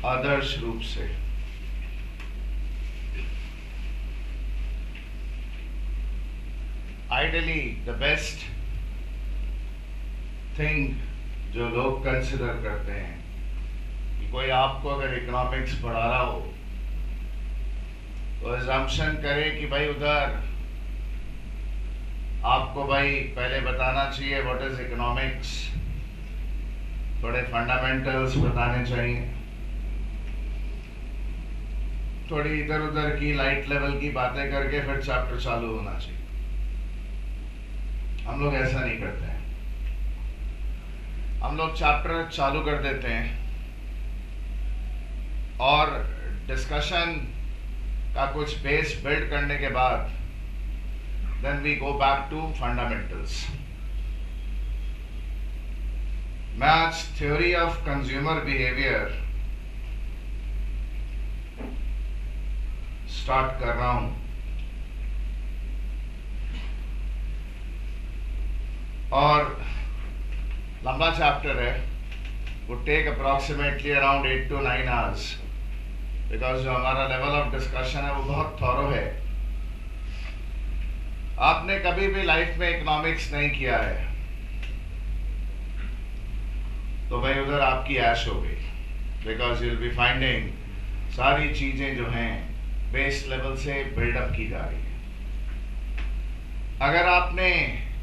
आदर्श रूप से। Ideally the best thing जो लोग कंसिडर करते हैं कि कोई आपको अगर इकोनॉमिक्स पढ़ा रहा हो तो अजम्पशन करे कि भाई उधर आपको भाई पहले बताना चाहिए व्हाट इज इकोनॉमिक्स, थोड़े फंडामेंटल्स बताने चाहिए, थोड़ी इधर उधर की लाइट लेवल की बातें करके फिर चैप्टर चालू होना चाहिए। हम लोग ऐसा नहीं करते हैं। हम लोग चैप्टर चालू कर देते हैं और डिस्कशन का कुछ बेस बिल्ड करने के बाद then we go back to fundamentals. मैं आज theory of consumer behaviour start कर रहा हूं और लंबा चैप्टर है, would take approximately around 8 to 9 hours because जो हमारा लेवल ऑफ डिस्कशन है वो बहुत थॉरो है। आपने कभी भी लाइफ में इकोनॉमिक्स नहीं किया है तो भाई उधर आपकी ऐश हो गई, because you will be finding सारी चीजें जो हैं बेस लेवल से बिल्डअप की जा रही है। अगर आपने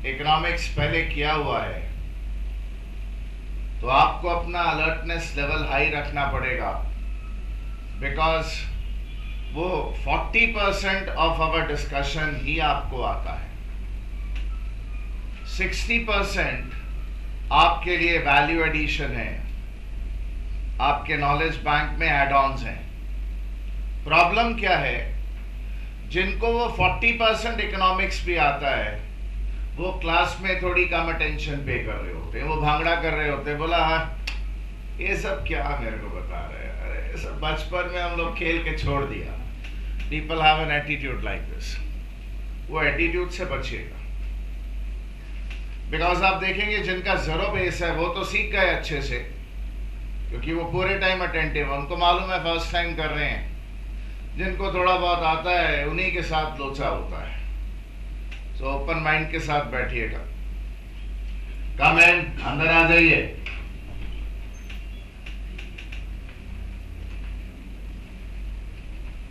इकोनॉमिक्स पहले किया हुआ है तो आपको अपना अलर्टनेस लेवल हाई रखना पड़ेगा, बिकॉज वो 40% ऑफ आवर डिस्कशन ही आपको आता है। 60% आपके लिए वैल्यू एडिशन है, आपके नॉलेज बैंक में एड ऑन्स हैं। प्रॉब्लम क्या है, जिनको वो 40% इकोनॉमिक्स भी आता है वो क्लास में थोड़ी कम अटेंशन पे कर रहे होते हैं, वो भांगड़ा कर रहे होते हैं, बोला हाँ ये सब क्या मेरे को बता रहे हैं, अरे ये सब बचपन में हम लोग खेल के छोड़ दिया। People have an attitude like this. वो एटीट्यूड से बचिएगा, बिकॉज आप देखेंगे जिनका जीरो बेस है वो तो सीख गए अच्छे से, क्योंकि वो पूरे टाइम अटेंटिव है, उनको मालूम है फर्स्ट टाइम कर रहे हैं। जिनको थोड़ा बहुत आता है उन्हीं के साथ लोचा होता है। सो ओपन माइंड के साथ बैठिएगा। कम इन, अंदर आ जाइए।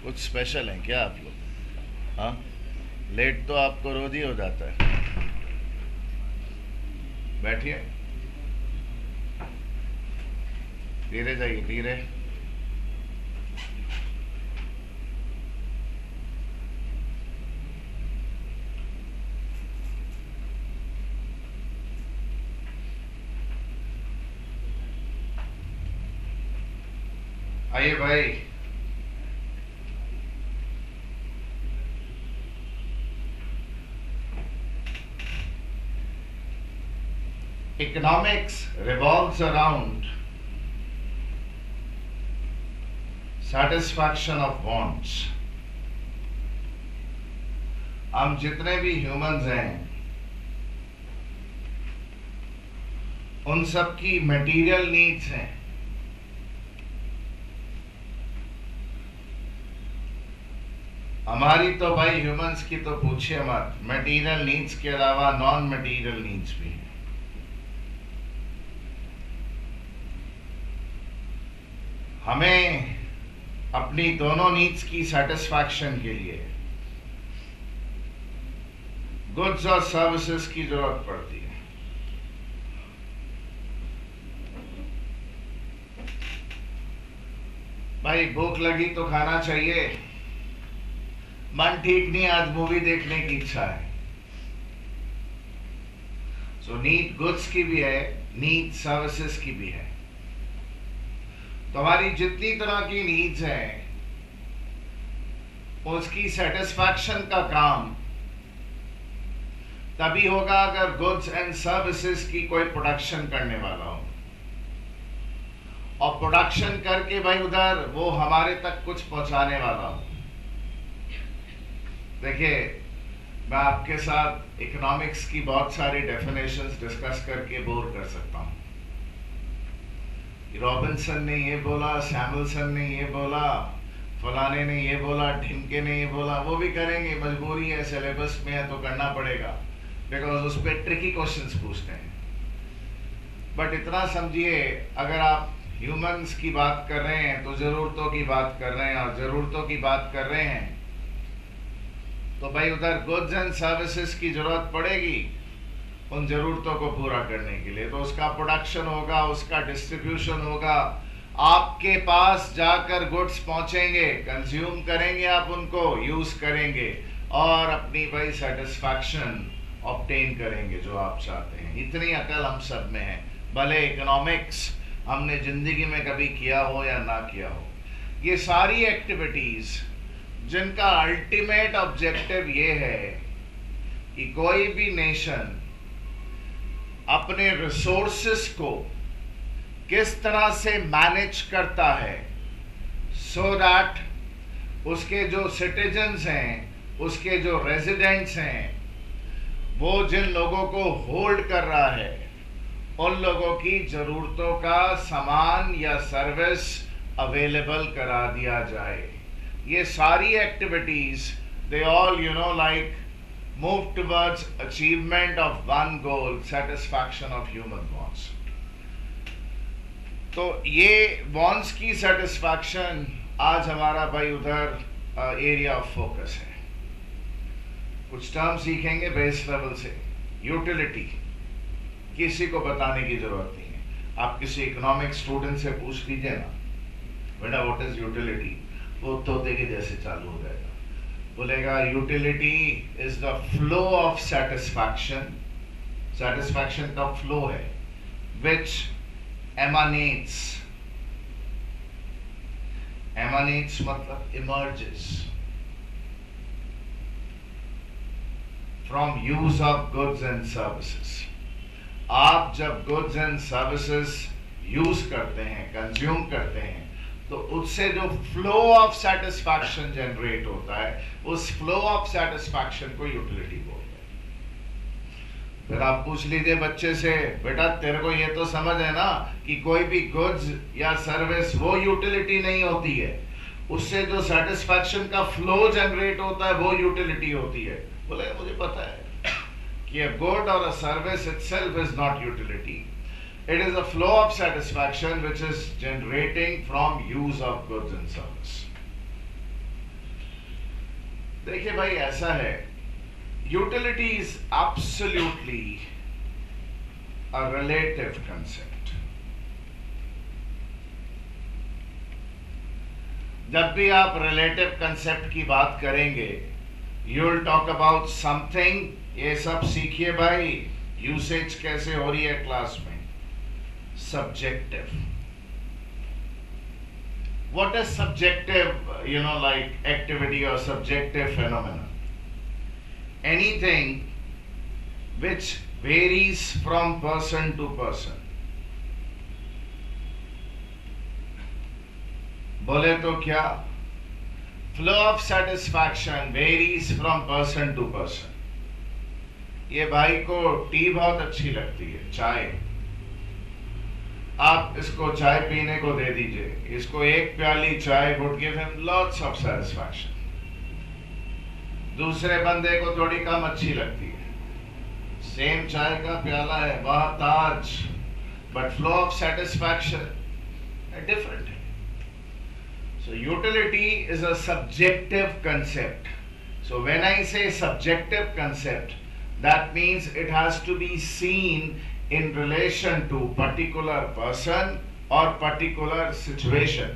कुछ स्पेशल है क्या आप लोग? हाँ, लेट तो आपको रोज ही हो जाता है। बैठिए, धीरे जाइए, धीरे। आइए भाई, economics revolves around satisfaction of wants। हम जितने भी ह्यूमंस हैं उन सब की मटेरियल नीड्स हैं। हमारी तो भाई ह्यूमंस की तो पूछिए मत, मटेरियल नीड्स के अलावा नॉन मटेरियल नीड्स भी हैं। हमें अपनी दोनों नीड्स की सेटिस्फैक्शन के लिए गुड्स और सर्विसेज की जरूरत पड़ती है। भाई भूख लगी तो खाना चाहिए, मन ठीक नहीं आज मूवी देखने की इच्छा है। सो नीड गुड्स की भी है, नीड सर्विसेज की भी है। तो हमारी जितनी तरह की नीड्स हैं उसकी सेटिस्फैक्शन का काम तभी होगा अगर गुड्स एंड सर्विसेज की कोई प्रोडक्शन करने वाला हो, और प्रोडक्शन करके भाई उधर वो हमारे तक कुछ पहुंचाने वाला हो। देखिए, मैं आपके साथ इकोनॉमिक्स की बहुत सारी डेफिनेशंस डिस्कस करके बोर कर सकता हूं, रॉबिन्सन ने ये बोला, सैमुअलसन ने ये बोला, फलाने ने ये बोला, ढिमके ने ये बोला, वो भी करेंगे, मजबूरी है, सिलेबस में है तो करना पड़ेगा, बिकॉज उस पर ट्रिकी क्वेश्चंस पूछते हैं। बट इतना समझिए, अगर आप ह्यूमंस की बात कर रहे हैं तो जरूरतों की बात कर रहे हैं, और जरूरतों की बात कर रहे हैं तो भाई उधर गुड्स एंड सर्विसेज की जरूरत पड़ेगी उन जरूरतों को पूरा करने के लिए। तो उसका प्रोडक्शन होगा, उसका डिस्ट्रीब्यूशन होगा, आपके पास जाकर गुड्स पहुंचेंगे, कंज्यूम करेंगे, आप उनको यूज करेंगे और अपनी भाई सेटिस्फैक्शन ऑब्टेन करेंगे जो आप चाहते हैं। इतनी अकल हम सब में है, भले इकोनॉमिक्स हमने जिंदगी में कभी किया हो या ना किया हो। ये सारी एक्टिविटीज जिनका अल्टीमेट ऑब्जेक्टिव ये है कि कोई भी नेशन अपने रिसोर्सेस को किस तरह से मैनेज करता है सो दैट उसके जो सिटीजन्स हैं, उसके जो रेजिडेंट्स हैं, वो जिन लोगों को होल्ड कर रहा है उन लोगों की जरूरतों का सामान या सर्विस अवेलेबल करा दिया जाए। ये सारी activities they all like move towards achievement of one goal, satisfaction of human wants. तो ये wants की satisfaction आज हमारा भाई उधर एरिया ऑफ फोकस है। कुछ टर्म सीखेंगे बेस लेवल से। यूटिलिटी किसी को बताने की जरूरत नहीं है, आप किसी इकोनॉमिक स्टूडेंट से पूछ लीजिए ना, बेटा व्हाट इज यूटिलिटी, वो तोते के जैसे चालू हो जाएगा, बोलेगा utility is the flow of satisfaction. Satisfaction का फ्लो है विच एमानेट्स, एमानेट्स मतलब emerges from use of goods and services. आप जब गुड्स एंड सर्विसेज यूज करते हैं, कंज्यूम करते हैं, तो उससे जो फ्लो ऑफ सेटिस्फैक्शन जनरेट होता है, उस फ्लो ऑफ सेटिस्फैक्शन को यूटिलिटी बोलते हैं। फिर आप पूछ लीजिए बच्चे से, बेटा तेरे को ये तो समझ है ना कि कोई भी गुड्स या सर्विस वो यूटिलिटी नहीं होती है, उससे जो सेटिस्फैक्शन का फ्लो जनरेट होता है वो यूटिलिटी होती है। बोले मुझे पता है कि a good or a service itself is not utility. It is a flow of satisfaction which is generating from use of goods and service. देखिए भाई ऐसा है, utility is absolutely a relative concept. जब भी आप relative concept की बात करेंगे, you will talk about something, ये सब सीखिए भाई, यूसेज कैसे हो रही है क्लास में। Subjective, what is subjective, like activity or subjective phenomena? Anything which varies from person to person. बोले तो क्या, flow of satisfaction varies from person to person. ये भाई को टी बहुत अच्छी लगती है, चाय, आप इसको चाय पीने को दे दीजिए, इसको एक प्याली चाय would give him lots of satisfaction. दूसरे बंदे को थोड़ी कम अच्छी लगती है, सेम चाय का प्याला है, वह ताज, but flow of satisfaction different है। So utility is a subjective concept. So when I say subjective concept, that means it has to be seen in relation to particular person or particular situation.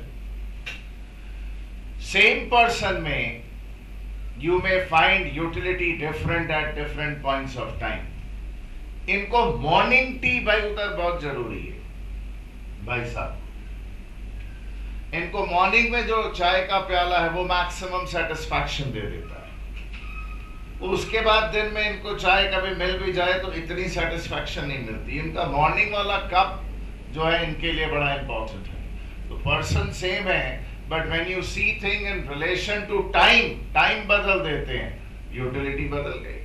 Same person में you may find utility different at different points of time. इनको morning tea भाई उधर बहुत जरूरी है भाई साहब। इनको मॉर्निंग में जो चाय का प्याला है वो मैक्सिमम सेटिस्फैक्शन दे देता है। उसके बाद दिन में इनको चाय कभी मिल भी जाए तो इतनी सेटिस्फैक्शन नहीं मिलती। इनका मॉर्निंग वाला कप जो है इनके लिए बड़ा इंपॉर्टेंट है। तो पर्सन सेम है, but when you see thing in relation to time, time बदल देते हैं, यूटिलिटी बदल गई।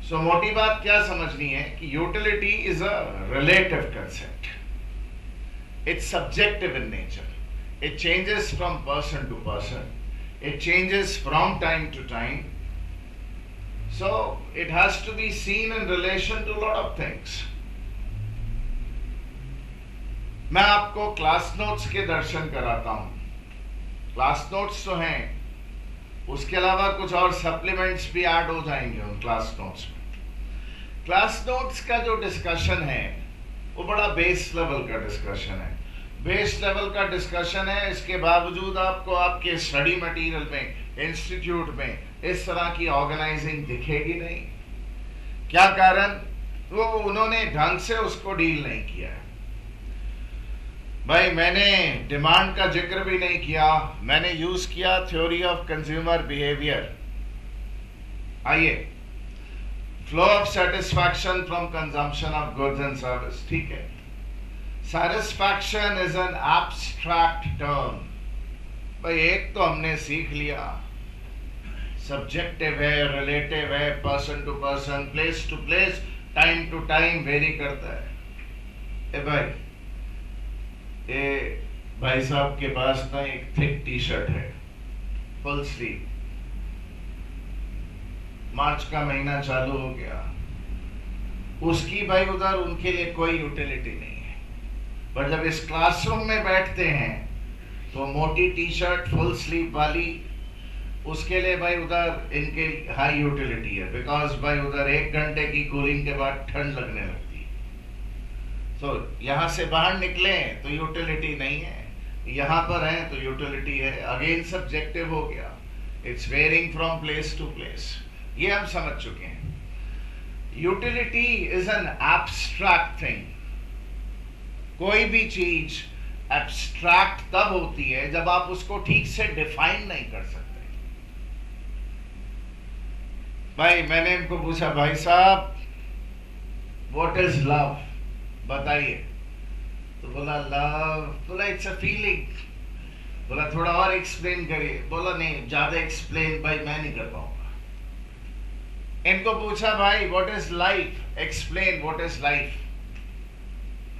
सो मोटी बात क्या समझनी है कि utility is a relative concept, it's subjective in nature, it changes from person to person, it changes from time to time, so it has to be seen in relation to lot of things. मैं आपको class notes के दर्शन कराता हूं. Class notes तो हैं, उसके अलावा कुछ और सप्लीमेंट्स भी ऐड हो जाएंगे उन क्लास नोट्स में. क्लास नोट्स का जो डिस्कशन है वो बड़ा बेस लेवल का डिस्कशन है. बेस लेवल का डिस्कशन है, इसके बावजूद आपको आपके स्टडी मटेरियल में, इंस्टीट्यूट में इस तरह की ऑर्गेनाइजिंग दिखेगी नहीं. क्या कारण? वो उन्होंने ढंग से उसको डील नहीं किया है. भाई मैंने डिमांड का जिक्र भी नहीं किया, मैंने यूज किया थ्योरी ऑफ कंज्यूमर बिहेवियर. आइए, flow of satisfaction from consumption of goods and service. ठीक है, satisfaction is an abstract term. भाई एक तो हमने सीख लिया, सब्जेक्टिव है, रिलेटिव है, person to person, place to place, time to time vary करता है. ए भाई, ये भाई साहब के पास ना एक थिक टी शर्ट है, फुल स्लीव. मार्च का महीना चालू हो गया, उसकी भाई उधर उनके लिए कोई यूटिलिटी नहीं है. पर जब इस क्लासरूम में बैठते हैं तो मोटी टी शर्ट फुल स्लीव वाली, उसके लिए भाई उधर इनके हाई यूटिलिटी है. बिकॉज भाई उधर 1 घंटे की कूलिंग के बाद ठंड लगने लगती है. तो यहां से बाहर निकले तो यूटिलिटी नहीं है, यहां पर है तो यूटिलिटी है. अगेन सब्जेक्टिव हो गया, it's varying from place to place. ये हम समझ चुके हैं. Utility is an abstract thing. कोई भी चीज एब्स्ट्रैक्ट तब होती है जब आप उसको ठीक से डिफाइन नहीं कर सकते. भाई मैंने इनको पूछा, भाई साहब व्हाट इज लव, बताइए. तो बोला लव, बोला इट्स अ फीलिंग. बोला थोड़ा और एक्सप्लेन करिए. बोला नहीं, ज्यादा एक्सप्लेन भाई मैं नहीं कर पाऊंगा. इनको पूछा, भाई what is life, explain what is life.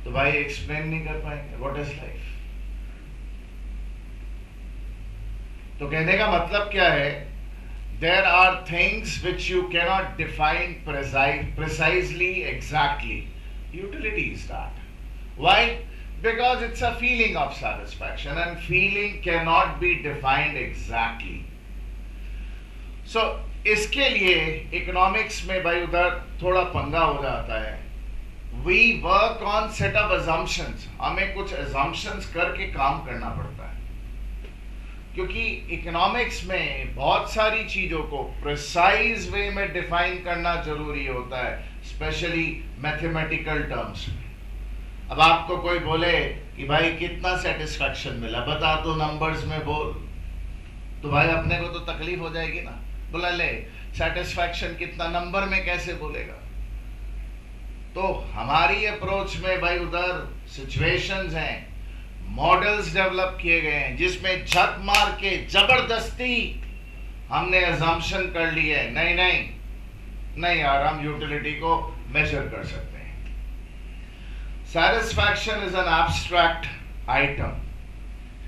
तो भाई एक्सप्लेन नहीं कर पाएंगे व्हाट इज लाइफ. तो कहने का मतलब क्या है? There are things which you cannot define precisely, exactly. Utility is that. Why? Because it's a feeling of satisfaction, and feeling cannot be defined exactly. So इसके लिए इकोनॉमिक्स में भाई उधर थोड़ा पंगा हो जाता है. We work on set of assumptions. हमें कुछ assumptions करके काम करना पड़ता है, क्योंकि इकोनॉमिक्स में बहुत सारी चीजों को प्रिसाइज वे में डिफाइन करना जरूरी होता है, स्पेशली मैथमेटिकल टर्म्स में. अब आपको कोई बोले कि भाई कितना सेटिस्फैक्शन मिला, बता तो नंबर्स में बोल, तो भाई अपने को तो तकलीफ हो जाएगी ना. बोला ले सेटिस्फैक्शन कितना, नंबर में कैसे बोलेगा. तो हमारी अप्रोच में भाई उधर सिचुएशंस हैं, मॉडल्स डेवलप किए गए हैं, जिसमें झक मार के जबरदस्ती हमने अजम्पशन कर ली है नहीं नहीं नहीं यार, हम यूटिलिटी को मेजर कर सकते हैं. Satisfaction is an abstract item,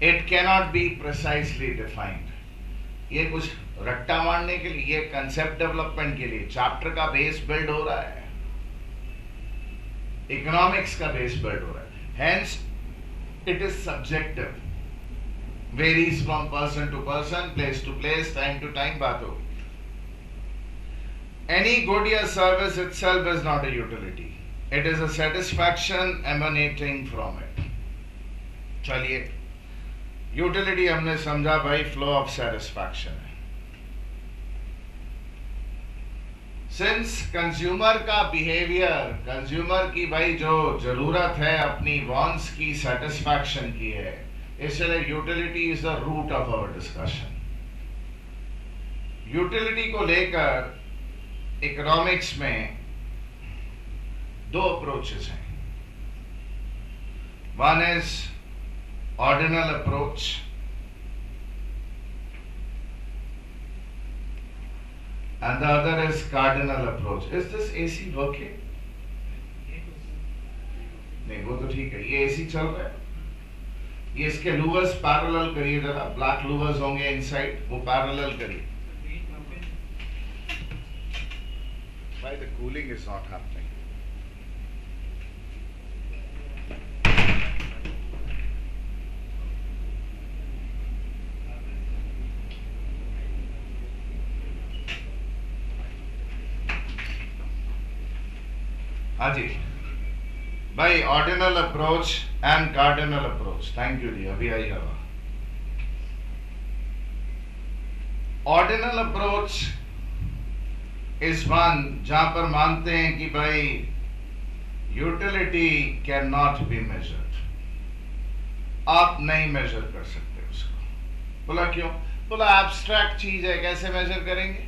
it cannot be precisely defined. ये कुछ रट्टा मारने के लिए, ये कंसेप्ट डेवलपमेंट के लिए चैप्टर का बेस बिल्ड हो रहा है, इकोनॉमिक्स का बेस बिल्ड हो रहा है. Hence it is subjective, varies from person to person, place to place, time to time. बात होगी. Any good या service itself is not a utility. It is a satisfaction emanating from it. चलिए, utility हमने समझा भाई flow of satisfaction है. Since consumer का behaviour, consumer की भाई जो जरूरत है अपनी वॉन्ट्स की सेटिस्फैक्शन की है, इसलिए utility is the root of our discussion. Utility को लेकर इकोनॉमिक्स में 2 अप्रोचेस हैं. One is ordinal approach, and the other is cardinal approach. Is this AC working? नहीं, वो तो ठीक है, ये AC चल रहा है। ये इसके लूवर्स पैरेलल करिए जरा, ब्लैक लूवर्स होंगे इनसाइड, वो पैरेलल करिए। Why the cooling is not happening? हाँ जी भाई, ordinal approach and cardinal approach. Thank you जी, अभी आई हवा। ऑर्डिनल अप्रोच इस वन जहां पर मानते हैं कि भाई utility can not be measured, आप नहीं मेजर कर सकते उसको। बोला क्यों? बोला एब्स्ट्रैक्ट चीज है, कैसे मेजर करेंगे?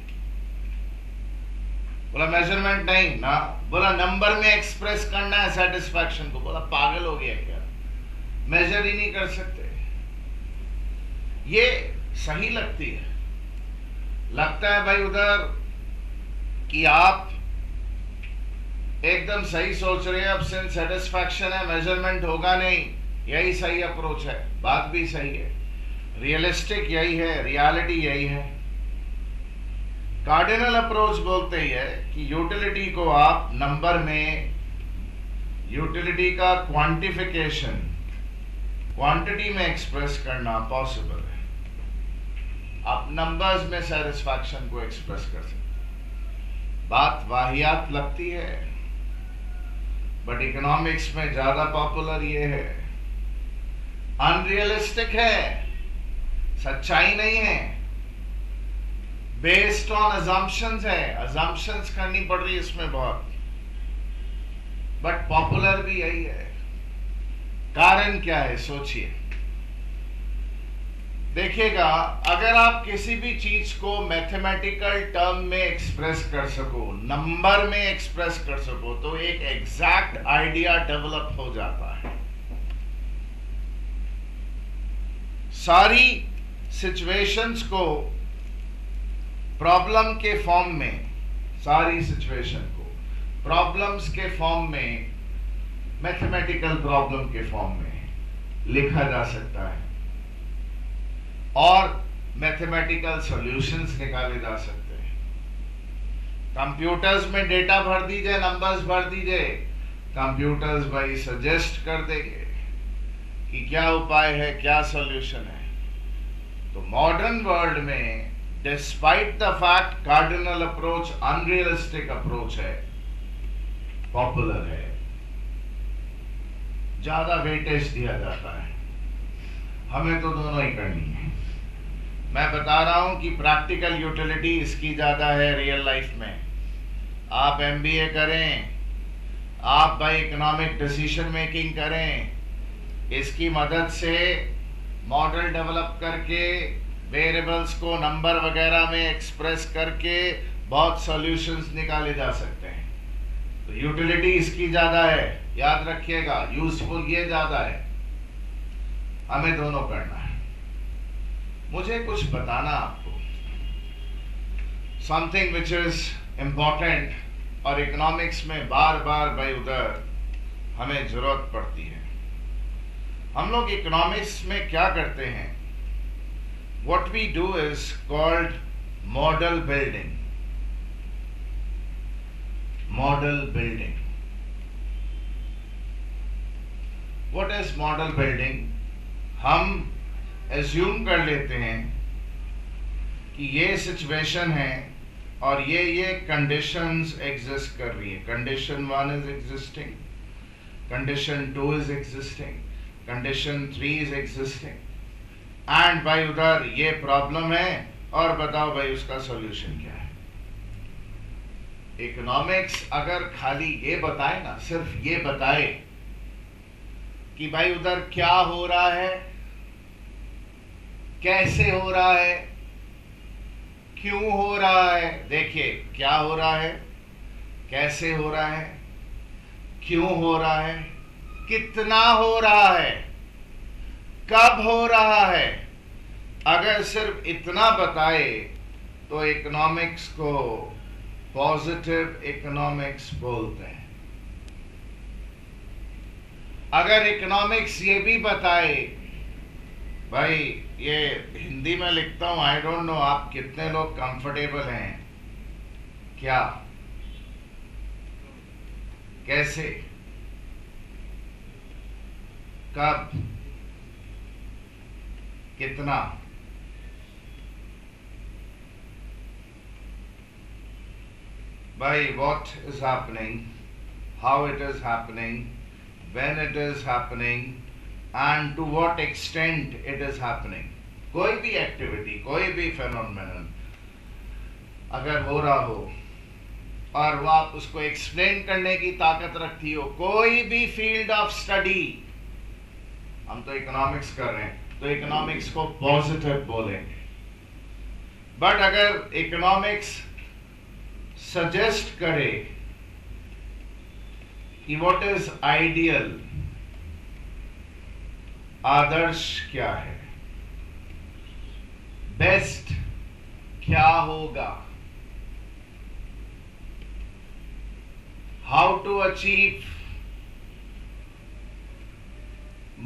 बोला मेजरमेंट नहीं ना। बोला नंबर में एक्सप्रेस करना है सेटिस्फैक्शन को। बोला पागल हो गया क्या, मेजर ही नहीं कर सकते। ये सही लगती है, लगता है भाई उधर कि आप एकदम सही सोच रहे हैं, अब सिंस सेटिस्फैक्शन है मेजरमेंट होगा नहीं, यही सही अप्रोच है। बात भी सही है, रियलिस्टिक यही है, रियलिटी यही है। कार्डिनल अप्रोच बोलते ही है कि यूटिलिटी को आप नंबर में, यूटिलिटी का क्वांटिफिकेशन क्वांटिटी में एक्सप्रेस करना पॉसिबल है। आप नंबर्स में सेटिस्फैक्शन को एक्सप्रेस कर सकते हैं। बात वाहियात लगती है, बट इकोनॉमिक्स में ज्यादा पॉपुलर ये है। अनरियलिस्टिक है, सच्चाई नहीं है, बेस्ड ऑन अजम्पशंस है, अजम्पशंस करनी पड़ रही है इसमें बहुत, बट पॉपुलर भी यही है। कारण क्या है सोचिए, देखिएगा, अगर आप किसी भी चीज को मैथमेटिकल टर्म में एक्सप्रेस कर सको, नंबर में एक्सप्रेस कर सको, तो एक एग्जैक्ट आइडिया डेवलप हो जाता है। सारी सिचुएशंस को प्रॉब्लम के फॉर्म में, सारी सिचुएशन को प्रॉब्लम्स के फॉर्म में, मैथमेटिकल प्रॉब्लम के फॉर्म में लिखा जा सकता है और मैथमेटिकल सॉल्यूशंस निकाले जा सकते हैं। कंप्यूटर्स में डेटा भर दीजिए, नंबर्स भर दीजिए, कंप्यूटर्स भाई सजेस्ट कर देंगे कि क्या उपाय है, क्या सॉल्यूशन है। तो मॉडर्न वर्ल्ड में despite the fact cardinal approach unrealistic approach है, पॉपुलर है, ज्यादा वेटेज दिया जाता है। हमें तो दोनों ही करनी है। मैं बता रहा हूं कि प्रैक्टिकल यूटिलिटी इसकी ज्यादा है रियल लाइफ में। आप एमबीए करें, आप भाई इकोनॉमिक डिसीजन मेकिंग करें, इसकी मदद से मॉडल डेवलप करके वेरिएबल्स को नंबर वगैरह में एक्सप्रेस करके बहुत सॉल्यूशंस निकाले जा सकते हैं। तो यूटिलिटी इसकी ज्यादा है, याद रखिएगा, यूजफुल ये ज्यादा है। हमें दोनों करना है। मुझे कुछ बताना आपको, समथिंग विच इज इम्पोर्टेंट, और इकोनॉमिक्स में बार बार भाई उधर हमें जरूरत पड़ती है। हम लोग इकोनॉमिक्स में क्या करते हैं, what we do is called model building. Model building. What is model building? हम assume कर लेते हैं कि ये सिचुएशन है और ये कंडीशंस एग्जिस्ट कर रही है। Condition 1 is existing, condition 2 is existing, condition 3 is existing, and भाई उधर ये प्रॉब्लम है, और बताओ भाई उसका सॉल्यूशन क्या है। इकोनॉमिक्स अगर खाली ये बताए ना, सिर्फ ये बताए कि भाई उधर क्या हो रहा है, कैसे हो रहा है, क्यों हो रहा है। देखिए, क्या हो रहा है, कैसे हो रहा है, क्यों हो रहा है, कितना हो रहा है, कब हो रहा है। अगर सिर्फ इतना बताए तो इकोनॉमिक्स को पॉजिटिव इकोनॉमिक्स बोलते हैं। अगर इकोनॉमिक्स ये भी बताए, भाई ये हिंदी में लिखता हूं, आई डोंट नो आप कितने लोग कंफर्टेबल हैं, क्या, कैसे, कब, कितना, भाई what is happening, how it is happening, when it is happening and to what extent it is happening। कोई भी एक्टिविटी, कोई भी फेनोमेनन अगर हो रहा हो और वो आप उसको एक्सप्लेन करने की ताकत रखती हो, कोई भी फील्ड ऑफ स्टडी, हम तो इकोनॉमिक्स कर रहे हैं तो इकोनॉमिक्स को पॉजिटिव बोलेंगे। बट अगर इकोनॉमिक्स सजेस्ट करे कि व्हाट इज आइडियल, आदर्श क्या है, बेस्ट क्या होगा, how to achieve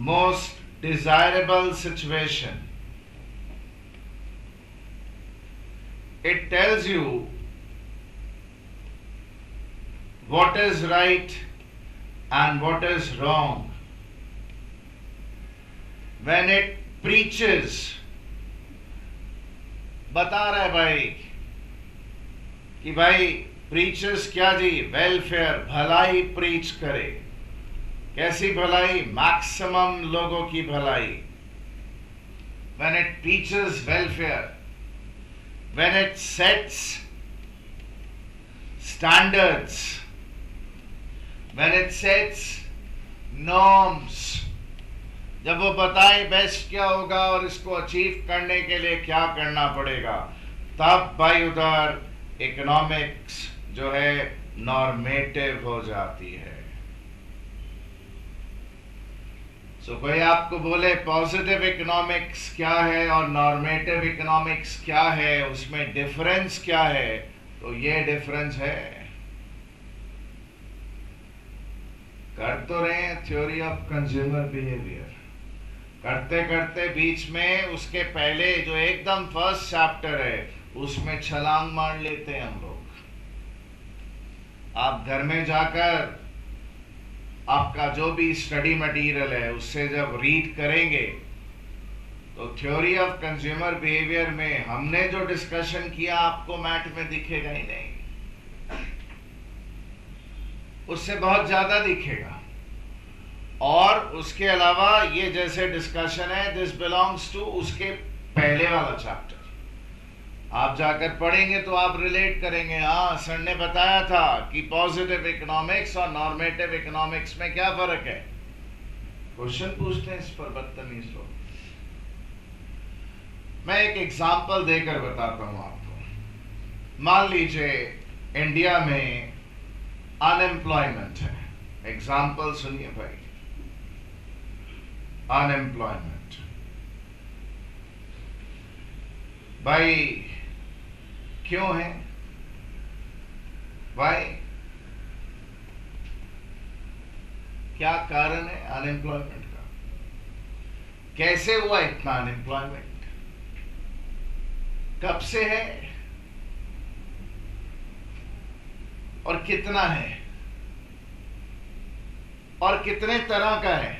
most desirable situation, it tells you what is right and what is wrong। when it preaches, बता रहा है भाई कि भाई preaches क्या जी, वेलफेयर, भलाई प्रीच करे। कैसी भलाई? मैक्सिमम लोगों की भलाई। when it preaches welfare, when it sets standards, when it sets norms, जब वो बताए बेस्ट क्या होगा और इसको अचीव करने के लिए क्या करना पड़ेगा, तब भाई उधर इकोनॉमिक्स जो है नॉर्मेटिव हो जाती है। सो कोई आपको बोले पॉजिटिव इकोनॉमिक्स क्या है और नॉर्मेटिव इकोनॉमिक्स क्या है, उसमें डिफरेंस क्या है, तो ये डिफरेंस है। कर तो रहे हैं थ्योरी ऑफ कंज्यूमर बिहेवियर, करते करते बीच में उसके पहले जो एकदम फर्स्ट चैप्टर है उसमें छलांग मार लेते हैं हम लोग। आप घर में जाकर आपका जो भी स्टडी मटेरियल है उससे जब रीड करेंगे तो थ्योरी ऑफ कंज्यूमर बिहेवियर में हमने जो डिस्कशन किया आपको मैट में दिखेगा ही नहीं, उससे बहुत ज्यादा दिखेगा। और उसके अलावा ये जैसे डिस्कशन है, दिस बिलोंग्स टू उसके पहले वाला चैप्टर। आप जाकर पढ़ेंगे तो आप रिलेट करेंगे, हाँ सर ने बताया था कि पॉजिटिव इकोनॉमिक्स और नॉर्मेटिव इकोनॉमिक्स में क्या फर्क है। क्वेश्चन पूछते हैं इस पर बदतमीज लोग। मैं एक एग्जांपल देकर बताता हूं आपको। मान लीजिए इंडिया में अनएम्प्लॉयमेंट है, एग्जांपल सुनिए भाई, अनएम्प्लॉयमेंट। भाई क्यों है भाई, क्या कारण है अनएम्प्लॉयमेंट का, कैसे हुआ इतना अनएम्प्लॉयमेंट, कब से है और कितना है और कितने तरह का है।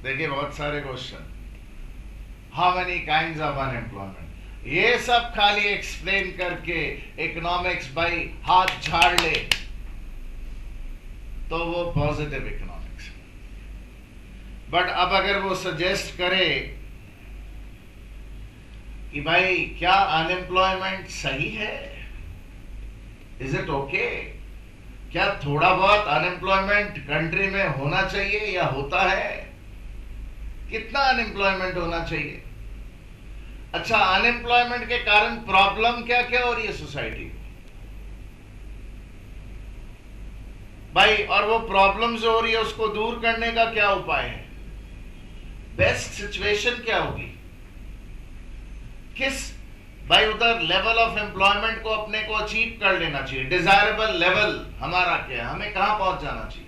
देखिए बहुत सारे question, how many kinds of unemployment, ये सब खाली एक्सप्लेन करके इकोनॉमिक्स भाई हाथ झाड़ ले तो वो पॉजिटिव इकोनॉमिक्स। बट अब अगर वो सजेस्ट करे कि भाई क्या अनएम्प्लॉयमेंट सही है, इज इट ओके, क्या थोड़ा बहुत अनएम्प्लॉयमेंट कंट्री में होना चाहिए या होता है, कितना अनएम्प्लॉयमेंट होना चाहिए। अच्छा, अनएम्प्लॉयमेंट के कारण प्रॉब्लम क्या क्या हो रही है सोसाइटी को भाई, और वो प्रॉब्लम जो हो रही है उसको दूर करने का क्या उपाय है, बेस्ट सिचुएशन क्या होगी। किस भाई उधर लेवल ऑफ एम्प्लॉयमेंट को अपने को अचीव कर लेना चाहिए, डिजायरेबल लेवल हमारा क्या है, हमें कहां पहुंच जाना चाहिए।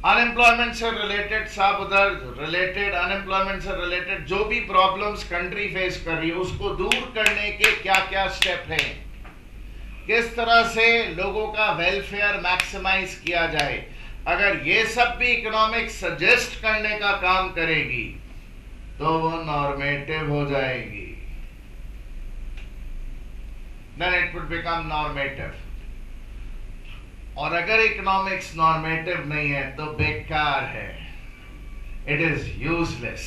अनएम्प्लॉयमेंट से रिलेटेड साहब, उधर रिलेटेड अनएम्प्लॉयमेंट से रिलेटेड जो भी प्रॉब्लम्स कंट्री फेस कर रही है उसको दूर करने के क्या क्या स्टेप हैं, किस तरह से लोगों का वेलफेयर मैक्सिमाइज किया जाए। अगर ये सब भी इकोनॉमिक्स सजेस्ट करने का काम करेगी तो वो नॉर्मेटिव हो जाएगी, then it would become normative। और अगर इकोनॉमिक्स नॉर्मेटिव नहीं है तो बेकार है, इट इज यूजलेस।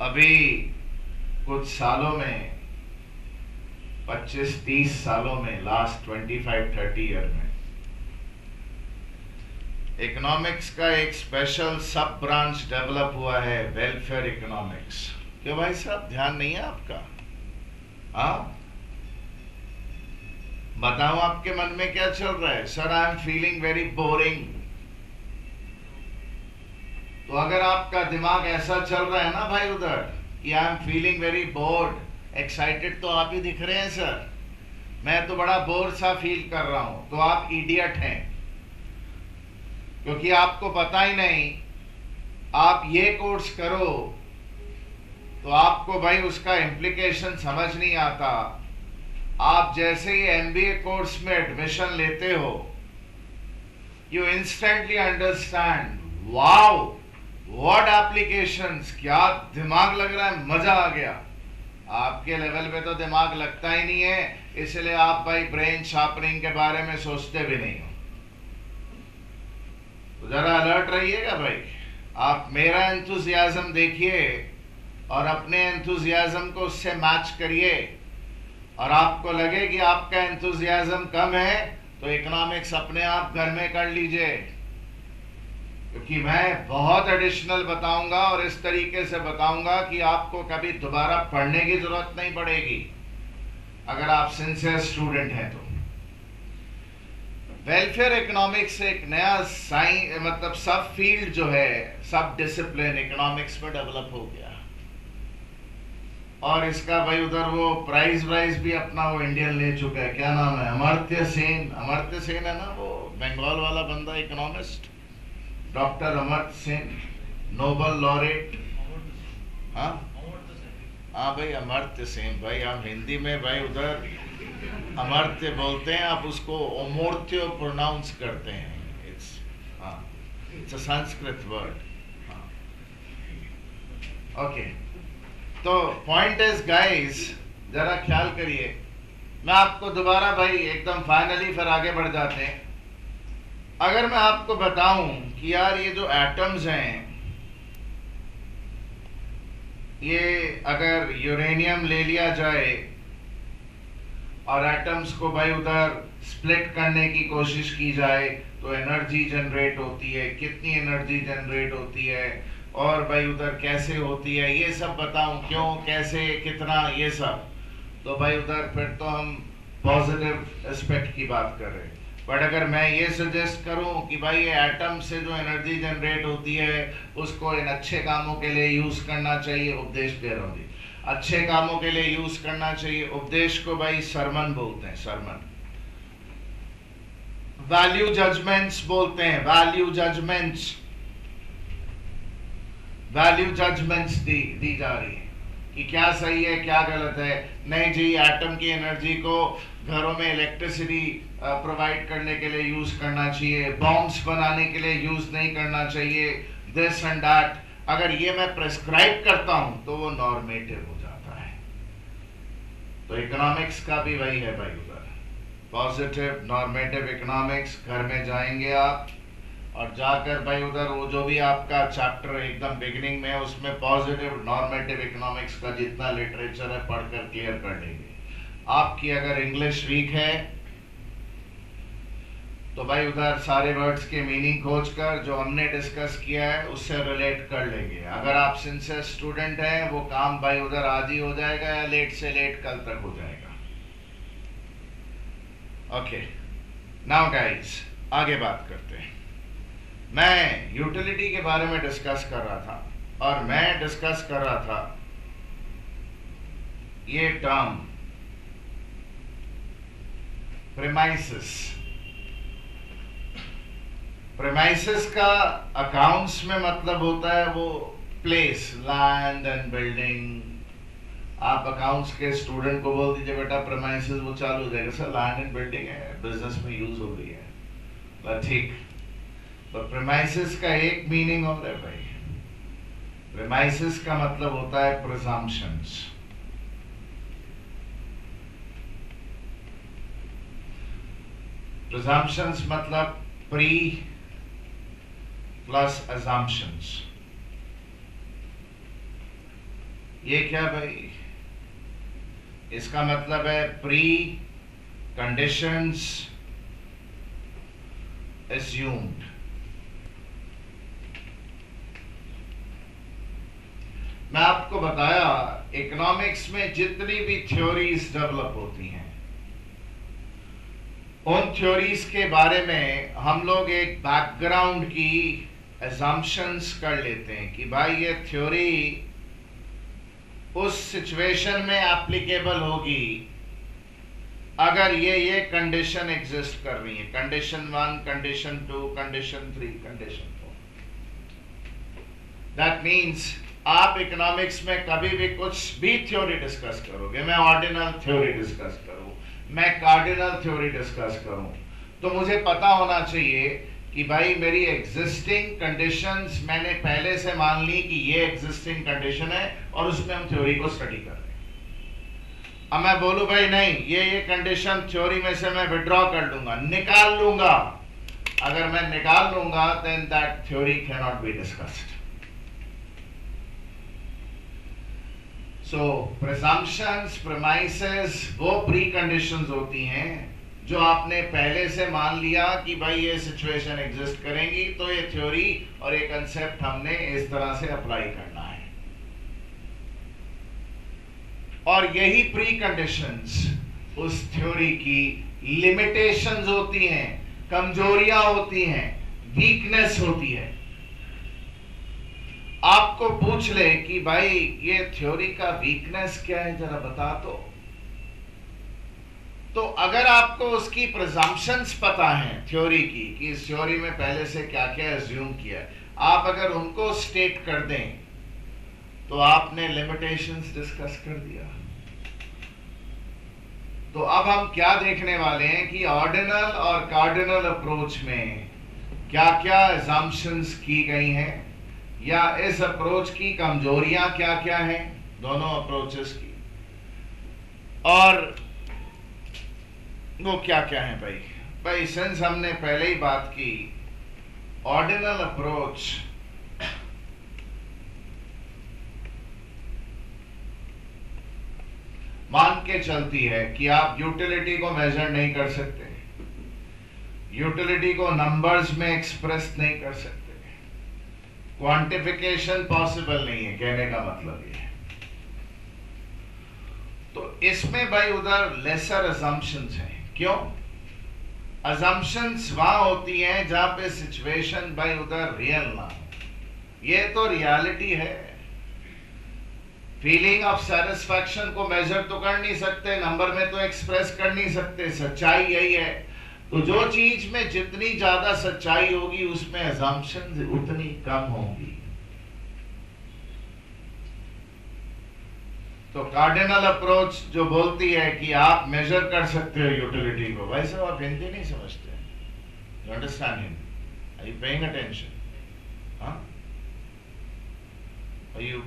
अभी कुछ सालों में, 25-30 सालों में, लास्ट 25-30 ईयर में इकोनॉमिक्स का एक स्पेशल सब ब्रांच डेवलप हुआ है, वेलफेयर इकोनॉमिक्स। क्यों भाई साहब, ध्यान नहीं है आपका? हाँ, बताओ आपके मन में क्या चल रहा है? Sir I am feeling very boring. तो अगर आपका दिमाग ऐसा चल रहा है ना भाई उधर कि I am feeling very bored, excited तो आप ही दिख रहे हैं सर, मैं तो बड़ा बोर सा फील कर रहा हूं, तो आप इडियट हैं, क्योंकि आपको पता ही नहीं। आप ये कोर्स करो तो आपको भाई उसका इम्प्लीकेशन समझ नहीं आता। आप जैसे ही एमबीए कोर्स में एडमिशन लेते हो, you instantly understand, wow what applications, क्या दिमाग लग रहा है, मजा आ गया। आपके लेवल पे तो दिमाग लगता ही नहीं है, इसलिए आप भाई ब्रेन शार्पनिंग के बारे में सोचते भी नहीं हो। तो जरा अलर्ट रहिएगा भाई। आप मेरा एंथुजियाज्म देखिए और अपने एंथुजियाज्म को उससे मैच करिए, और आपको लगे कि आपका एंथुजियाज्म कम है तो इकोनॉमिक्स अपने आप घर में कर लीजिए, क्योंकि मैं बहुत एडिशनल बताऊंगा और इस तरीके से बताऊंगा कि आपको कभी दोबारा पढ़ने की जरूरत नहीं पड़ेगी अगर आप सिंसियर स्टूडेंट हैं तो। वेलफेयर इकोनॉमिक्स एक नया साइंस, मतलब सब फील्ड जो है, सब डिसिप्लिन इकोनॉमिक्स में डेवलप हो गया। और इसका भाई उधर वो प्राइज भी अपना वो इंडियन ले चुका है, क्या नाम है, अमर्त्य सेन। अमर्त्य सेन है ना, वो बंगाल वाला बंदा, economist, doctor Amartya Sen, Nobel laureate. हाँ हाँ भाई, अमर्त्य सेन भाई, हम हिंदी में भाई उधर अमर्त्य बोलते हैं, आप उसको अमूर्त्य प्रोनाउंस करते हैं। It's a Sanskrit word. Okay, तो पॉइंट इज गाइस, जरा ख्याल करिए। मैं आपको दोबारा भाई एकदम फाइनली फिर आगे बढ़ जाते हैं। अगर मैं आपको बताऊं कि यार ये जो एटम्स हैं, ये अगर यूरेनियम ले लिया जाए और एटम्स को भाई उधर स्प्लिट करने की कोशिश की जाए तो एनर्जी जनरेट होती है, कितनी एनर्जी जनरेट होती है, और भाई उधर कैसे होती है, ये सब बताऊं, क्यों, कैसे, कितना, ये सब। तो भाई उधर फिर तो हम पॉजिटिव एस्पेक्ट की बात कर रहे हैं। बट अगर मैं ये सजेस्ट करूं कि भाई ये एटम से जो एनर्जी जनरेट होती है उसको इन अच्छे कामों के लिए यूज करना चाहिए, उपदेश दे रहा हूं जी, अच्छे कामों के लिए यूज करना चाहिए। उपदेश को भाई सरमन बोलते हैं, सरमन। वैल्यू जजमेंट्स बोलते हैं, वैल्यू जजमेंट्स, वैल्यू जजमेंट्स दी जा रही है कि क्या सही है क्या गलत है। नहीं जी, एटम की एनर्जी को घरों में इलेक्ट्रिसिटी प्रोवाइड करने के लिए यूज करना चाहिए, बॉम्ब्स बनाने के लिए यूज नहीं करना चाहिए, दिस एंड दैट। अगर ये मैं प्रेस्क्राइब करता हूं तो वो नॉर्मेटिव हो जाता है। तो इकोनॉमिक्स का भी वही है भाई उधर, पॉजिटिव नॉर्मेटिव इकोनॉमिक्स। घर में जाएंगे आप और जाकर भाई उधर वो जो भी आपका चैप्टर एकदम बिगिनिंग में है उसमें पॉजिटिव नॉर्मेटिव इकोनॉमिक्स का जितना लिटरेचर है पढ़कर क्लियर कर लेंगे। आपकी अगर इंग्लिश वीक है तो भाई उधर सारे वर्ड्स के मीनिंग खोजकर जो हमने डिस्कस किया है उससे रिलेट कर लेंगे। अगर आप सिंसियर स्टूडेंट हैं वो काम भाई उधर आज ही हो जाएगा या लेट से लेट कल तक हो जाएगा। ओके, नाउ गाइस आगे बात करते हैं। मैं यूटिलिटी के बारे में डिस्कस कर रहा था और मैं डिस्कस कर रहा था ये टर्म प्रेमाइसिस, प्रेमाइसिस का अकाउंट्स में मतलब होता है वो प्लेस, लैंड एंड बिल्डिंग। आप अकाउंट्स के स्टूडेंट को बोल दीजिए बेटा प्रेमाइसिस, वो चालू हो जाएगा सर लैंड एंड बिल्डिंग है, बिजनेस में यूज हो रही है, ठीक। तो प्रेमाइसिस का एक मीनिंग और है भाई, प्रेमाइसिस का मतलब होता है प्रिजम्पशंस। प्रिजम्पशंस मतलब प्री प्लस अजम्पशंस। ये क्या भाई, इसका मतलब है प्री कंडीशंस assumed। मैं आपको बताया इकोनॉमिक्स में जितनी भी थ्योरीज डेवलप होती हैं, उन थ्योरीज के बारे में हम लोग एक बैकग्राउंड की assumptions कर लेते हैं कि भाई ये थ्योरी उस सिचुएशन में एप्लीकेबल होगी अगर ये कंडीशन एग्जिस्ट कर रही है, condition 1, condition 2, condition 3, condition 4। That means आप इकोनॉमिक्स में कभी भी कुछ भी थ्योरी डिस्कस करोगे, मैं ऑर्डिनल थ्योरी डिस्कस करूं, मैं कार्डिनल थ्योरी डिस्कस करूं, तो मुझे पता होना चाहिए कि भाई मेरी एग्जिस्टिंग कंडीशंस मैंने पहले से मान ली कि ये एग्जिस्टिंग कंडीशन है और उसमें हम थ्योरी को स्टडी कर रहे हैं। अब मैं बोलूं भाई नहीं, ये कंडीशन थ्योरी में से मैं विड्रॉ कर लूंगा, निकाल लूंगा, अगर मैं निकाल लूंगा then that theory can not be discussed. So presumptions, premises वो प्री कंडीशंस होती हैं जो आपने पहले से मान लिया कि भाई ये सिचुएशन एग्जिस्ट करेंगी, तो ये थ्योरी और ये कंसेप्ट हमने इस तरह से अप्लाई करना है। और यही प्री कंडीशंस उस थ्योरी की लिमिटेशंस होती हैं, कमजोरियां होती हैं, वीकनेस होती है। आपको पूछ ले कि भाई ये थ्योरी का वीकनेस क्या है जरा बता, तो अगर आपको उसकी प्रिजम्पशंस पता है थ्योरी की कि इस थ्योरी में पहले से क्या क्या एज्यूम किया है, आप अगर उनको स्टेट कर दें तो आपने लिमिटेशंस डिस्कस कर दिया। तो अब हम क्या देखने वाले हैं कि ऑर्डिनल और कार्डिनल अप्रोच में क्या क्या assumptions की गई हैं, या इस अप्रोच की कमजोरियां क्या क्या हैं दोनों अप्रोचेस की, और वो क्या क्या है भाई सिंस हमने पहले ही बात की, ऑर्डिनल अप्रोच मान के चलती है कि आप यूटिलिटी को मेजर नहीं कर सकते, यूटिलिटी को नंबर्स में एक्सप्रेस नहीं कर सकते, क्वांटिफिकेशन पॉसिबल नहीं है, कहने का मतलब ये है। तो इसमें भाई उधर लेसर assumptions हैं। क्यों? assumptions वहां होती हैं जहां पे सिचुएशन भाई उधर रियल ना हो। ये तो रियलिटी है, फीलिंग ऑफ सेटिस्फैक्शन को मेजर तो कर नहीं सकते, नंबर में तो एक्सप्रेस कर नहीं सकते, सच्चाई यही है। तो जो चीज में जितनी ज्यादा सच्चाई होगी उसमें assumptions उतनी कम होंगी। तो कार्डिनल अप्रोच जो बोलती है कि आप मेजर कर सकते हो यूटिलिटी को, वैसे आप हिंदी नहीं समझते, you understand Hindi, are you paying attention, you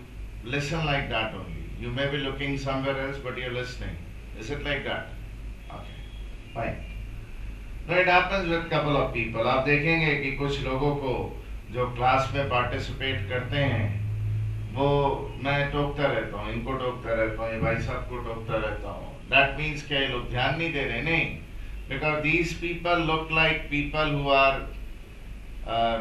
listen like that only, you may be looking somewhere else but you're listening, is it like that? Okay, fine. No, it happens with couple of people। आप देखेंगे कि कुछ लोगों को जो class में participate करते हैं वो मैं टोकता रहता हूँ, इनको टोकता रहता हूँ, ये भाई साहब को टोकता रहता हूँ। दैट मीन्स क्या ये लोग ध्यान नहीं दे रहे? नहीं, because these people look like people who are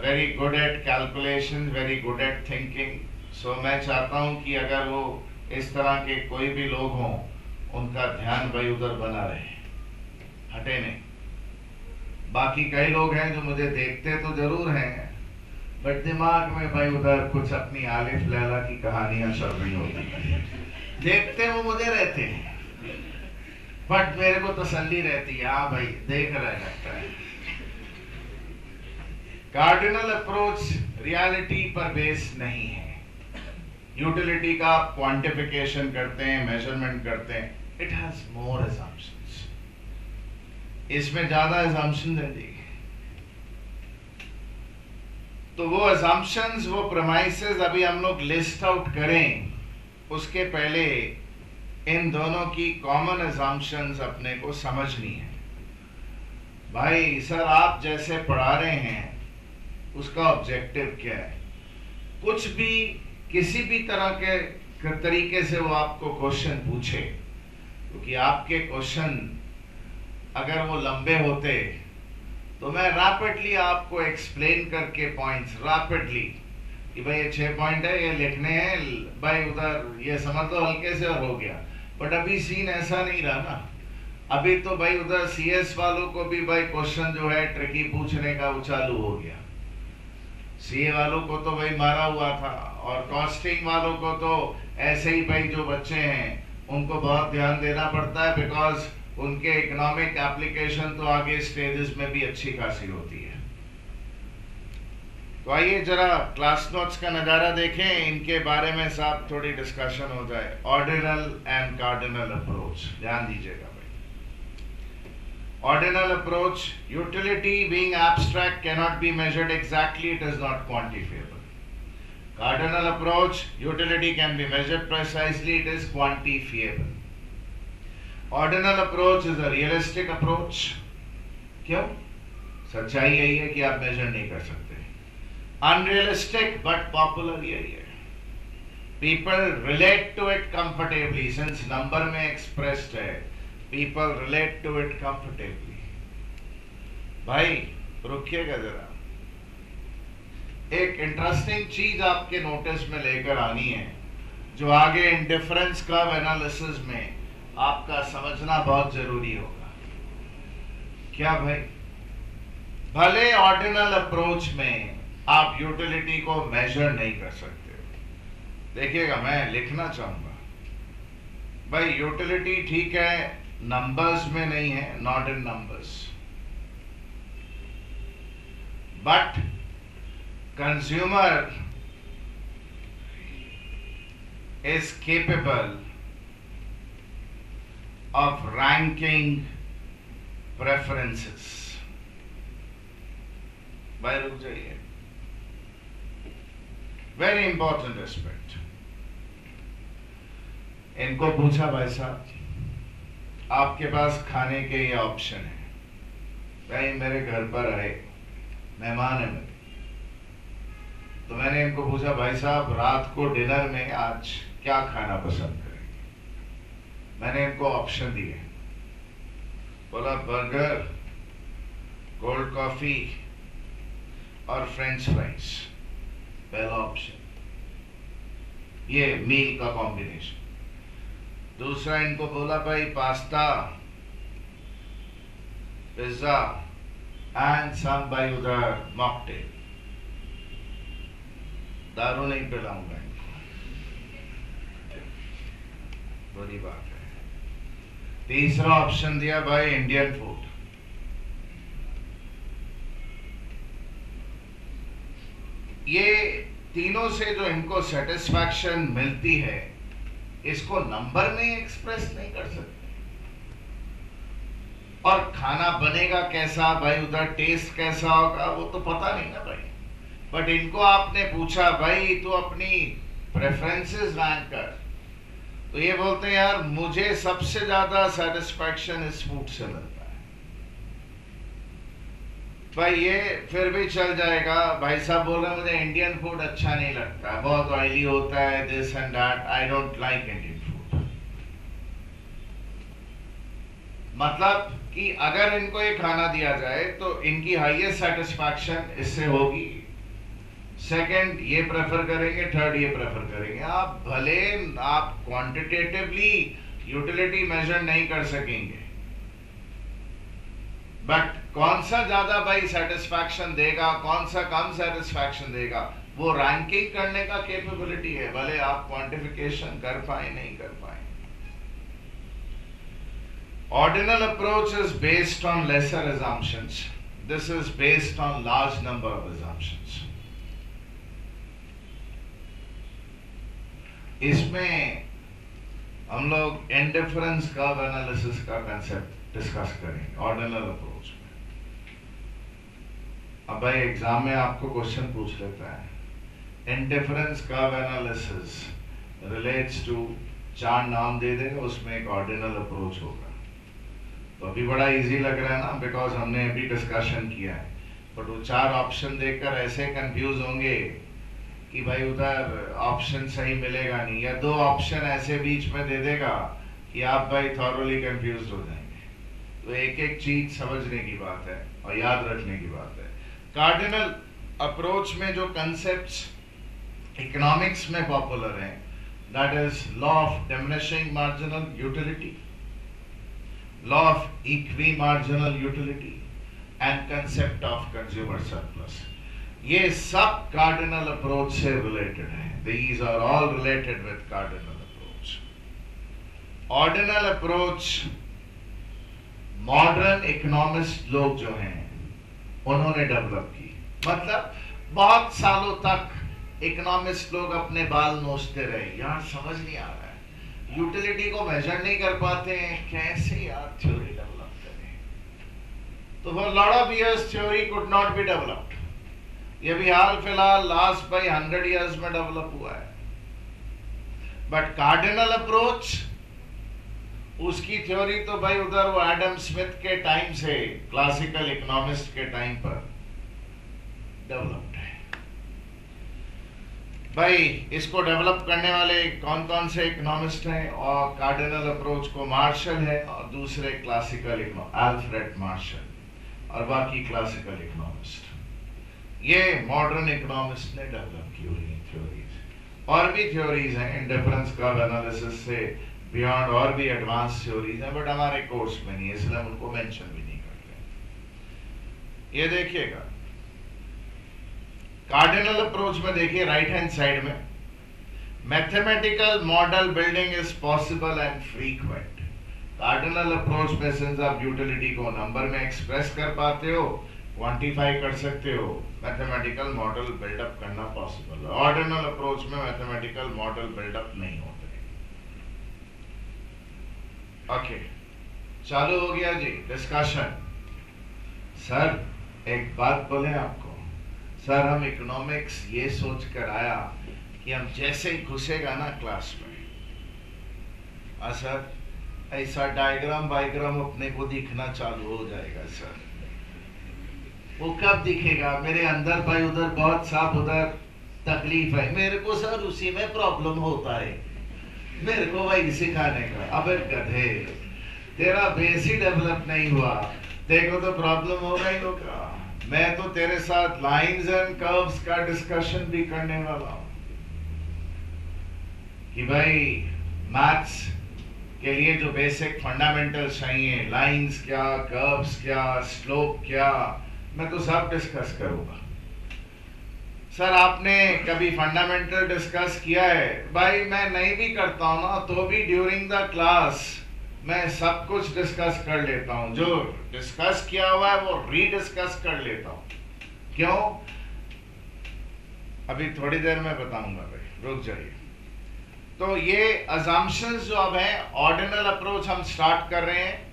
very good at calculation, very good at thinking. So मैं चाहता हूँ कि अगर वो इस तरह के कोई भी लोग हों उनका ध्यान भाई उधर बना रहे, हटे नहीं। बाकी कई लोग हैं जो मुझे देखते तो जरूर हैं बट दिमाग में भाई उधर कुछ अपनी आलिफ लैला की कहानियां चल रही होती हैं। देखते वो मुझे रहते हैं, बट मेरे को तसल्ली रहती है, हाँ भाई देख रहा लगता है। कार्डिनल अप्रोच रियलिटी पर बेस नहीं है। यूटिलिटी का आप क्वांटिफिकेशन करते हैं, मेजरमेंट करते हैं, इट हैज मोर असम्पशंस, इसमें ज्यादा असम्पशन है दी। तो वो असम्पशंस, वो प्रेमाइसेस अभी हम लोग लिस्ट आउट करें, उसके पहले इन दोनों की कॉमन असम्पशंस अपने को समझनी है। भाई सर आप जैसे पढ़ा रहे हैं उसका ऑब्जेक्टिव क्या है? कुछ भी किसी भी तरह के तरीके से वो आपको क्वेश्चन पूछे, क्योंकि आपके क्वेश्चन अगर वो लंबे होते तो मैं रैपिडली आपको एक्सप्लेन करके पॉइंट्स रैपिडली कि भाई ये 6 पॉइंट है, ये लिखने हैं, भाई उधर ये समझ लो हल्के से और हो गया। बट अभी सीन ऐसा नहीं रहा ना। अभी तो भाई उधर सीएस वालों को भी भाई क्वेश्चन जो है ट्रिकी पूछने का वो चालू हो गया, सीए वालों को तो भाई मारा हुआ था, और कॉस्टिंग वालों को तो ऐसे ही भाई जो बच्चे हैं उनको बहुत ध्यान देना पड़ता है, बिकॉज उनके इकोनॉमिक एप्लीकेशन तो आगे स्टेजेस में भी अच्छी खासी होती है। तो आइए जरा क्लास नोट्स का नजारा देखें, इनके बारे में साहब थोड़ी डिस्कशन हो जाए। ऑर्डिनल एंड कार्डिनल अप्रोच, ध्यान दीजिएगा भाई। Ordinal approach, utility being abstract cannot be measured exactly, it is not quantifiable. Cardinal approach, utility can be measured precisely, it is quantifiable. Ordinal approach is a realistic approach. क्यों? सच्चाई यही है कि आप major नहीं कर सकते। अनरियलिस्टिक बट पॉपुलर यही है। People relate to it comfortably, since number में एक्सप्रेस्ड है, people relate to it comfortably. भाई रुकिएगा जरा, एक इंटरेस्टिंग चीज आपके नोटिस में लेकर आनी है, जो आगे इंडिफरेंस कर्व एनालिसिस में आपका समझना बहुत जरूरी होगा। क्या भाई? भले ऑर्डिनल अप्रोच में आप यूटिलिटी को मेजर नहीं कर सकते। देखिएगा, मैं लिखना चाहूंगा भाई, यूटिलिटी ठीक है नंबर्स में नहीं है, not in numbers, but consumer is capable of ranking preferences. भाई रुक जाइए, वेरी इंपॉर्टेंट एस्पेक्ट। इनको पूछा भाई साहब आपके पास खाने के ये ऑप्शन है, भाई मेरे घर पर आए मेहमान है मेरे, तो मैंने इनको पूछा भाई साहब रात को डिनर में आज क्या खाना पसंद करेंगे? मैंने इनको ऑप्शन दिए, बोला बर्गर, कोल्ड कॉफी और फ्रेंच फ्राइज, पहला ऑप्शन, ये मील का कॉम्बिनेशन। दूसरा इनको बोला भाई पास्ता, पिज्जा एंड सम भाई उधर मॉकटेल, दारू नहीं पिलाऊंगा इनको, बुरी बात है। तीसरा ऑप्शन दिया भाई इंडियन फूड। ये तीनों से जो इनको सेटिस्फैक्शन मिलती है, इसको नंबर में एक्सप्रेस नहीं कर सकते। और खाना बनेगा कैसा भाई, उधर टेस्ट कैसा होगा वो तो पता नहीं ना भाई। बट इनको आपने पूछा भाई तू अपनी प्रेफरेंसेस रैंक कर, तो ये बोलते हैं यार मुझे सबसे ज्यादा सेटिस्फैक्शन इस फूड से मिलता है। भाई ये फिर भी चल जाएगा, भाई साहब बोल रहे हैं मुझे इंडियन फूड अच्छा नहीं लगता, बहुत ऑयली होता है, this and that, I don't like Indian food. मतलब कि अगर इनको ये खाना दिया जाए तो इनकी हाईएस्ट सेटिस्फैक्शन इससे होगी, सेकंड ये प्रेफर करेंगे, थर्ड ये प्रेफर करेंगे। आप भले आप क्वांटिटेटिवली यूटिलिटी मेजर नहीं कर सकेंगे, बट कौन सा ज्यादा भाई सेटिस्फैक्शन देगा, कौन सा कम सेटिस्फैक्शन देगा, वो रैंकिंग करने का कैपेबिलिटी है, भले आप क्वांटिफिकेशन कर पाए नहीं कर पाए। Ordinal approach is based on lesser assumptions. This is based on large number of assumptions. इसमें हम लोग इंडिफरेंस कर्व एनालिसिस का कंसेप्ट डिस्कस करेंगे ऑर्डिनल अप्रोच में। अब भाई एग्जाम में आपको क्वेश्चन पूछ लेता है indifference curve analysis relates to, चार नाम दे देगा, उसमें एक ऑर्डिनल अप्रोच होगा। तो अभी बड़ा इजी लग रहा है ना, बिकॉज हमने अभी डिस्कशन किया है, बट वो चार ऑप्शन देखकर ऐसे कंफ्यूज होंगे कि भाई उधर ऑप्शन सही मिलेगा नहीं, या दो ऑप्शन ऐसे बीच में दे देगा कि आप भाई थॉरली कंफ्यूज हो जाएंगे। तो एक एक चीज समझने की बात है और याद रखने की बात है। कार्डिनल अप्रोच में जो कंसेप्ट्स इकोनॉमिक्स में पॉपुलर हैं, that is law of diminishing marginal utility, law of equi marginal utility and concept of consumer surplus, ये सब कार्डिनल अप्रोच से रिलेटेड है। These are all related with cardinal approach. Ordinal approach modern economist लोग जो हैं उन्होंने develop की, मतलब बहुत सालों तक इकोनॉमिस्ट लोग अपने बाल नोचते रहे, यार समझ नहीं आ रहा है, यूटिलिटी को मेजर नहीं कर पाते हैं, कैसे यार थ्योरी डेवलप करें। तो for lot of years theory could not be developed. ये भी हाल फिलहाल लास्ट बाई 100 इयर्स में डेवलप हुआ है। बट कार्डिनल अप्रोच, उसकी थ्योरी तो भाई उधर वो एडम स्मिथ के टाइम से, क्लासिकल इकोनॉमिस्ट के टाइम पर डेवलप्ड है। भाई इसको डेवलप करने वाले कौन कौन से इकोनॉमिस्ट हैं? और कार्डिनल अप्रोच को मार्शल है और दूसरे क्लासिकल अल्फ्रेड मार्शल और बाकी क्लासिकल इकोनॉमिस्ट। ये मॉडर्न इकोनॉमिस्ट ने डेवलप की हुई थ्योरीज। और भी थ्योरीज हैं इंडिफरेंस कर्व एनालिसिस से बियॉन्ड, और भी एडवांस थ्योरीज हैं, बट हमारे कोर्स में नहीं है, इसलिए हम उनको मेंशन भी नहीं करते। ये देखिएगा कार्डिनल अप्रोच में, देखिए राइट हैंड साइड में, mathematical model building is possible and frequent. Cardinal approach में सिंस आप यूटिलिटी को नंबर में एक्सप्रेस कर पाते हो, क्वांटिफाई कर सकते हो, मैथमेटिकल मॉडल बिल्डअप करना पॉसिबल है। ऑर्डिनल अप्रोच में मैथमेटिकल मॉडल बिल्डअप नहीं होते। ओके, चालू हो गया जी डिस्कशन। सर एक बात बोले आपको, सर हम इकोनॉमिक्स ये सोच कर आया कि हम जैसे ही घुसेगा ना क्लास में, सर ऐसा डायग्राम बायग्राम अपने को दिखना चालू हो जाएगा। सर वो कब दिखेगा? मेरे अंदर भाई उधर बहुत साफ उधर तकलीफ है मेरे को सर, उसी में प्रॉब्लम होता है मेरे को भाई सिखाने का। अबे गधे, तेरा बेस ही डेवलप नहीं हुआ, देखो तो प्रॉब्लम होगा ही होगा। मैं तो तेरे साथ लाइंस एंड कर्व्स का डिस्कशन भी करने वाला हूं कि भाई मैथ्स के लिए जो बेसिक फंडामेंटल्स चाहिए, लाइंस क्या, कर्व्स क्या, स्लोप क्या, मैं तो सब डिस्कस करूंगा। सर आपने कभी फंडामेंटल डिस्कस किया है? भाई मैं नहीं भी करता हूं ना, तो भी ड्यूरिंग द क्लास मैं सब कुछ डिस्कस कर लेता हूं, जो डिस्कस किया हुआ है वो रीडिस्कस कर लेता हूं। क्यों? अभी थोड़ी देर में बताऊंगा भाई, रुक जाइए। तो ये अजम्पशंस जो अब हैं, ऑर्डिनल अप्रोच हम स्टार्ट कर रहे हैं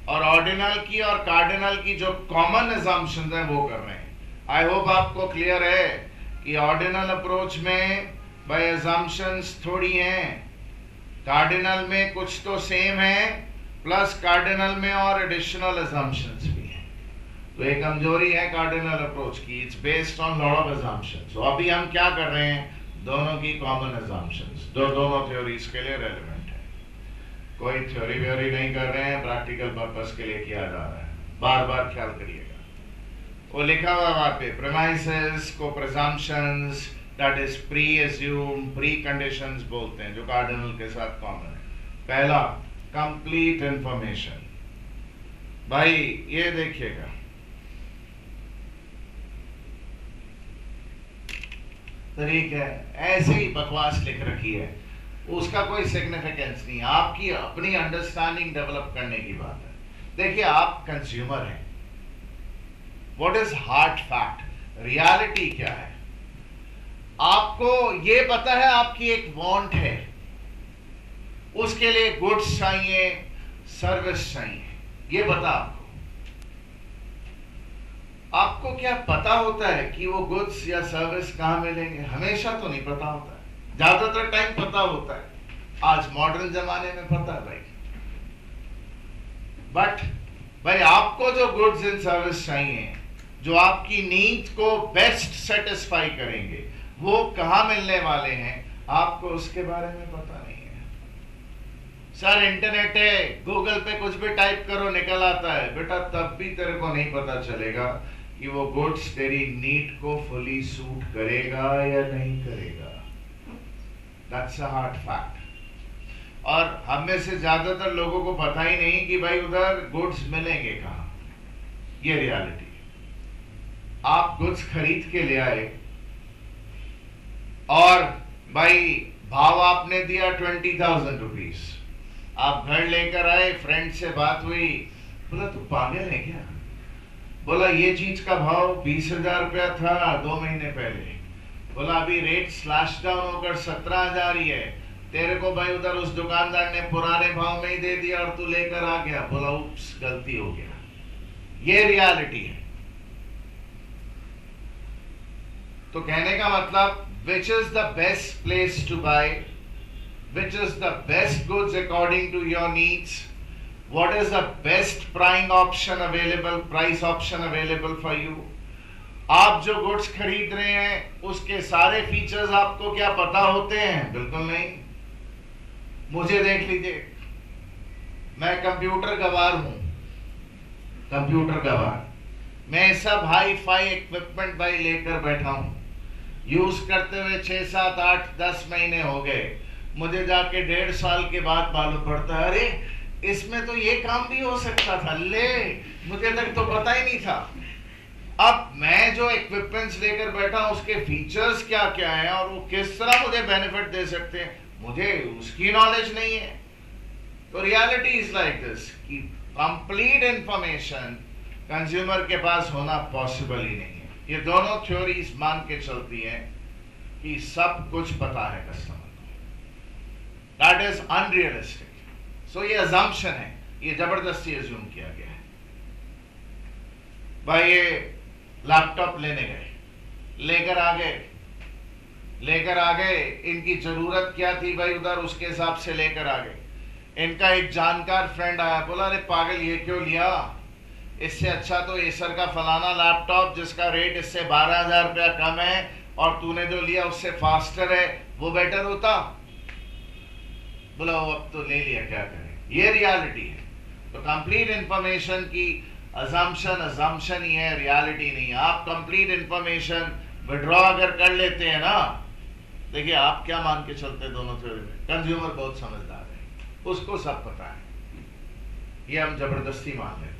और ऑर्डिनल की और कार्डिनल की जो कॉमन अजम्पशंस हैं वो कर रहे हैं। आई होप आपको क्लियर है कि ऑर्डिनल अप्रोच में भाई अजम्पशंस थोड़ी हैं, कार्डिनल में कुछ तो सेम है, प्लस कार्डिनल में और एडिशनल अजम्पशंस भी हैं। तो एक कमजोरी है कार्डिनल अप्रोच की, it's based on lot of assumptions. तो अभी हम क्या कर रहे हैं, दोनों की कॉमन अजम्पशंस, जो दोनों थ्योरीज के लिए रेलेवेंट है। कोई थ्योरी व्योरी नहीं कर रहे हैं, प्रैक्टिकल पर्पस के लिए किया जा रहा है, बार बार ख्याल करिएगा। वो लिखा हुआ वहां पे, प्रेमाइसेस को presumptions, that is pre assume, pre conditions बोलते हैं, जो कार्डिनल के साथ कॉमन है। पहला कंप्लीट इंफॉर्मेशन। भाई ये देखिएगा, तरीक है, ऐसे ही बकवास लिख रखी है, उसका कोई सिग्निफिकेंस नहीं। आपकी अपनी अंडरस्टैंडिंग डेवलप करने की बात है। देखिए, आप कंज्यूमर हैं। What is hard fact, reality क्या है? आपको ये पता है आपकी एक वांट है, उसके लिए गुड्स चाहिए, सर्विस चाहिए, ये पता आपको। आपको क्या पता होता है कि वो गुड्स या सर्विस कहां मिलेंगे? हमेशा तो नहीं पता होता है, ज्यादातर टाइम पता होता है। आज मॉडर्न जमाने में पता है भाई, बट भाई आपको जो गुड्स एंड सर्विस चाहिए, जो आपकी नीड को बेस्ट सेटिस्फाई करेंगे, वो कहां मिलने वाले हैं, आपको उसके बारे में पता नहीं है। सर इंटरनेट है, गूगल पे कुछ भी टाइप करो निकल आता है। बेटा तब भी तेरे को नहीं पता चलेगा कि वो गुड्स तेरी नीड को फुली सूट करेगा या नहीं करेगा। That's a hard fact. और हम में से ज्यादातर लोगों को पता ही नहीं कि भाई उधर गुड्स मिलेंगे कहां। ये रियलिटी। आप गुड्स खरीद के ले आए और भाई भाव आपने दिया 20,000 रुपीज, आप घर लेकर आए, फ्रेंड से बात हुई, बोला तू पागल है क्या? बोला ये चीज का भाव 20,000 रुपया था 2 महीने पहले, बोला अभी रेट स्लैश डाउन होकर 17,000 ही है। तेरे को भाई उधर उस दुकानदार ने पुराने भाव में ही दे दिया और तू लेकर आ गया। बोला उप्स, गलती हो गया। ये रियलिटी है। तो कहने का मतलब, which is the best place to buy, which is the best goods according to your needs, what is the best price option available for you। आप जो गुड्स खरीद रहे हैं उसके सारे फीचर्स आपको क्या पता होते हैं? बिल्कुल नहीं। मुझे देख लीजिए, मैं कंप्यूटर गवार हूं, कंप्यूटर गवार। मैं सब हाई फाई इक्विपमेंट भाई लेकर बैठा हूं, यूज करते हुए 6, 7, 8, 10 महीने हो गए। मुझे जाके 1.5 साल के बाद मालूम पड़ता है, अरे इसमें तो ये काम भी हो सकता था, ले मुझे तक तो पता ही नहीं था। अब मैं जो इक्विपमेंट्स लेकर बैठा हूं उसके फीचर्स क्या क्या हैं और वो किस तरह मुझे बेनिफिट दे सकते हैं, मुझे उसकी नॉलेज नहीं है। तो रियलिटी इज लाइक दिस कि कंप्लीट इंफॉर्मेशन कंज्यूमर के पास होना पॉसिबल ही नहीं है। ये दोनों थ्योरीज मान के चलती हैं कि सब कुछ पता है कस्टमर को। That is unrealistic. सो ये अजम्पशन है, ये जबरदस्ती अज्यूम किया गया है। भाई ये लैपटॉप लेने गए, लेकर आ गए, इनकी जरूरत क्या थी भाई उधर, उसके हिसाब से लेकर आ गए। इनका एक जानकार फ्रेंड आया, बोला अरे पागल ये क्यों लिया, इससे अच्छा तो एसर का फलाना लैपटॉप जिसका रेट इससे 12,000 रुपया कम है और तूने जो लिया उससे फास्टर है, वो बेटर होता। बोला वो अब तो ले लिया, क्या करें। ये रियलिटी है। तो कंप्लीट इंफॉर्मेशन की अजम्पशन ही है, रियलिटी नहीं है। आप कंप्लीट इंफॉर्मेशन विड्रॉ अगर कर लेते हैं ना, देखिए आप क्या मान के चलते हैं दोनों थ्योरी में। कंज्यूमर बहुत समझदार है, उसको सब पता है, ये हम जबरदस्ती मान लेते हैं।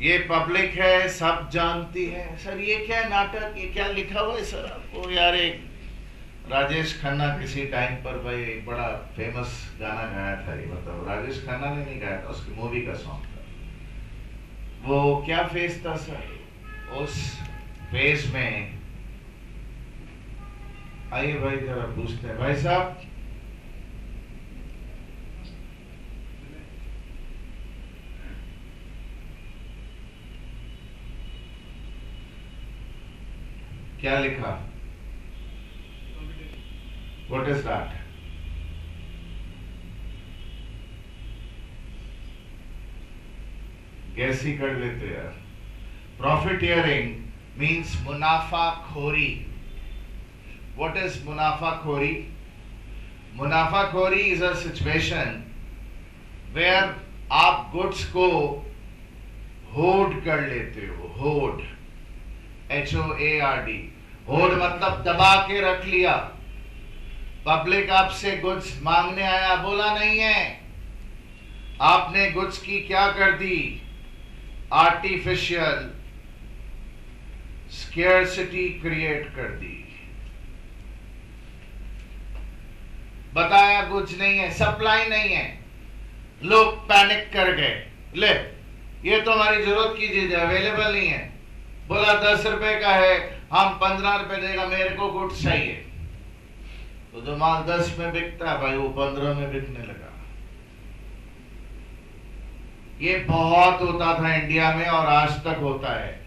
ये पब्लिक है, सब जानती है। सर ये क्या नाटक, ये क्या लिखा हुआ है सर आपको? यार एक राजेश खन्ना किसी टाइम पर भाई एक बड़ा फेमस गाना गाया था, ये बताओ, राजेश खन्ना ने नहीं गाया था, उसकी मूवी का सॉन्ग था। वो क्या फेस था सर, उस फेस में, आइए भाई जरा पूछते हैं भाई साहब, क्या लिखा? What is that? गैस ही कर लेते यार। Profiteering means मुनाफाखोरी। What is मुनाफाखोरी? मुनाफाखोरी is a situation where आप गुड्स को होर्ड कर लेते हो। होर्ड, HOARD, होर्ड मतलब दबा के रख लिया। पब्लिक आपसे गुड्स मांगने आया, बोला नहीं है, आपने गुड्स की क्या कर दी, आर्टिफिशियल स्केर्सिटी क्रिएट कर दी, बताया कुछ नहीं है, सप्लाई नहीं है, लोग पैनिक कर गए, ले ये तो हमारी जरूरत की चीज है, अवेलेबल नहीं है, बोला 10 रुपए का है, हम 15 रुपए देगा, मेरे को गुड्स चाहिए। तो जो माल 10 में बिकता है भाई वो 15 में बिकने लगा। ये बहुत होता था इंडिया में और आज तक होता है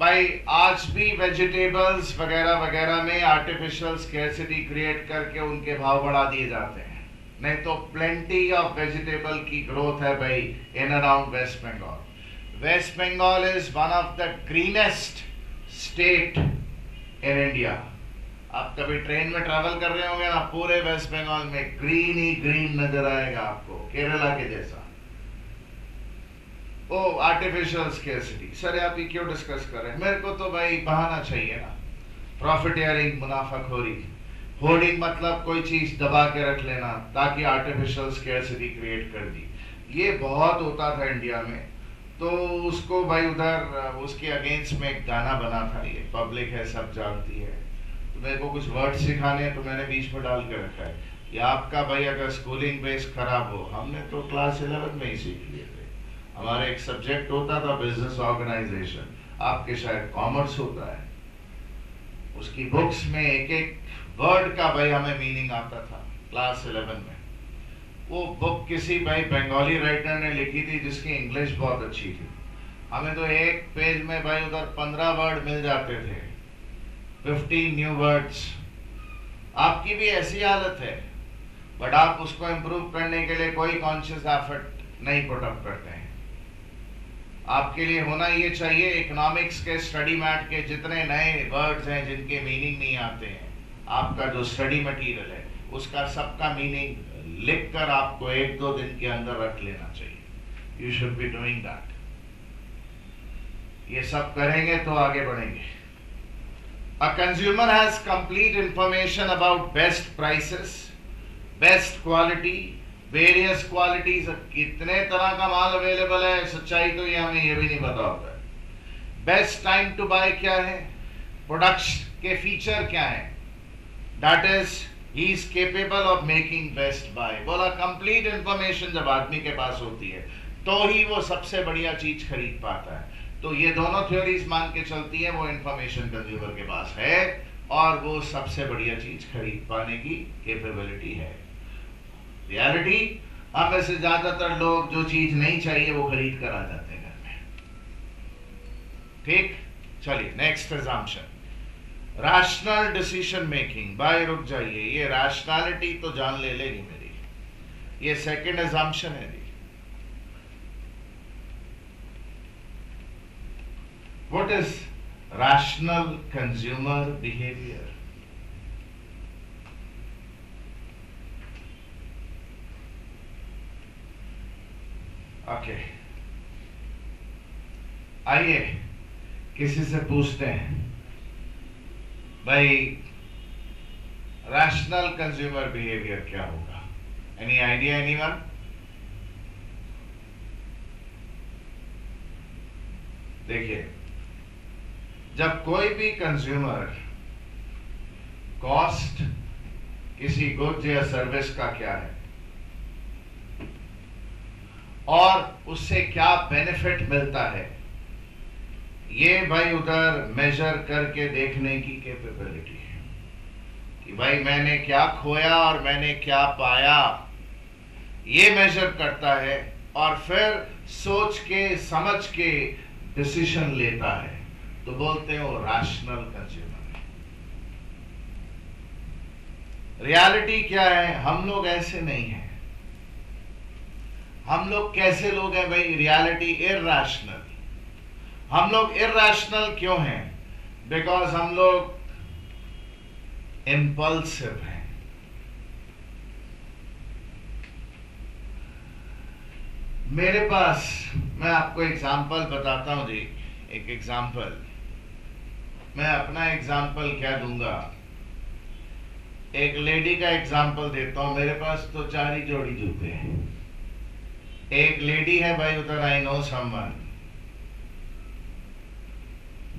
भाई। आज भी वेजिटेबल्स वगैरह वगैरह में आर्टिफिशियल स्कैर्सिटी क्रिएट करके उनके भाव बढ़ा दिए जाते हैं, नहीं तो प्लेंटी ऑफ वेजिटेबल की ग्रोथ है भाई in around West Bengal. West Bengal is one of the greenest state in India. आप कभी ट्रेन में ट्रैवल कर रहे होंगे ना, पूरे वेस्ट बंगाल में ग्रीन ही ग्रीन नजर आएगा आपको, केरला के जैसा। ओ आर्टिफिशियल स्कैर्सिटी, सर आप ये क्यों डिस्कस कर रहे हैं? मेरे को तो भाई बहाना चाहिए ना, प्रॉफिटियरिंग, मुनाफाखोरी। होर्डिंग मतलब कोई चीज दबा के रख लेना ताकि आर्टिफिशियल स्कैर्सिटी क्रिएट कर दी। ये बहुत होता था इंडिया में, तो उसको भाई उधर उसके अगेंस्ट में एक गाना बना था, ये पब्लिक है सब जानती है। तो मेरे को कुछ वर्ड सिखाने हैं तो मैंने बीच में डाल के रखा है, ये आपका भाई अगर स्कूलिंग बेस खराब हो, हमने तो क्लास 11 में ही सीख लिए थे। हमारा एक सब्जेक्ट होता था बिजनेस ऑर्गेनाइजेशन, आपके शायद कॉमर्स होता है, उसकी बुक्स में एक एक वर्ड का भाई हमें मीनिंग आता था क्लास 11 में। वो बुक किसी भाई बंगाली राइटर ने लिखी थी जिसकी इंग्लिश बहुत अच्छी थी। हमें तो एक पेज में भाई उधर 15 वर्ड मिल जाते थे, 15 न्यू वर्ड्स। आपकी भी ऐसी हालत है, बट आप उसको इम्प्रूव करने के लिए कोई कॉन्शियस एफर्ट नहीं पुट अप करते हैं। आपके लिए होना ये चाहिए, इकोनॉमिक्स के स्टडी मैट के जितने नए वर्ड्स हैं जिनके मीनिंग नहीं आते हैं, आपका जो स्टडी मटेरियल है उसका सबका मीनिंग लिखकर आपको 1-2 दिन के अंदर रख लेना चाहिए। You should be doing that. ये सब करेंगे तो आगे बढ़ेंगे। A consumer has complete information about best prices, best quality, various qualities, कितने तरह का माल अवेलेबल है, सच्चाई तो ये हमें ये भी नहीं पता होता है। बेस्ट टाइम टू बाय क्या है, प्रोडक्ट्स के फीचर क्या है, that is he is capable of making best buy. बोला कंप्लीट इंफॉर्मेशन जब आदमी के पास होती है तो ही वो सबसे बढ़िया चीज खरीद पाता है। तो ये दोनों थ्योरीज मान के चलती है, वो इंफॉर्मेशन कंज्यूमर के पास है और वो सबसे बढ़िया चीज खरीद पाने की कैपेबिलिटी है। रियलिटी, हम में से ज्यादातर लोग जो चीज नहीं चाहिए वो खरीद कर आ जाते हैं घर में। ठीक, चलिए next assumption, rational decision making. भाई रुक जाइए, ये रैशनैलिटी तो जान ले लेगी मेरी, ये सेकंड अजम्पशन है जी। What is rational consumer behaviour? Okay, आइए किसी से पूछते हैं भाई रैशनल कंज्यूमर बिहेवियर क्या होगा? Any idea, anyone? देखिए, जब कोई भी कंज्यूमर कॉस्ट किसी गुड्स या सर्विस का क्या है और उससे क्या बेनिफिट मिलता है, ये भाई उधर मेजर करके देखने की कैपेबिलिटी है कि भाई मैंने क्या खोया और मैंने क्या पाया, ये मेजर करता है और फिर सोच के समझ के डिसीजन लेता है, तो बोलते हैं वो रैशनल कंज्यूमर है। रियलिटी क्या है, हम लोग ऐसे नहीं हैं। हम लोग कैसे लोग हैं भाई? Reality irrational. हम लोग इरैशनल क्यों हैं? बिकॉज हम लोग इंपल्सिव हैं। मेरे पास, मैं आपको एग्जाम्पल बताता हूं जी, एक एग्जाम्पल, मैं अपना एग्जाम्पल क्या दूंगा, एक लेडी का एग्जाम्पल देता हूं। मेरे पास तो 4 ही जोड़ी जूते हैं। एक लेडी है भाई उधर, आई नो समवन,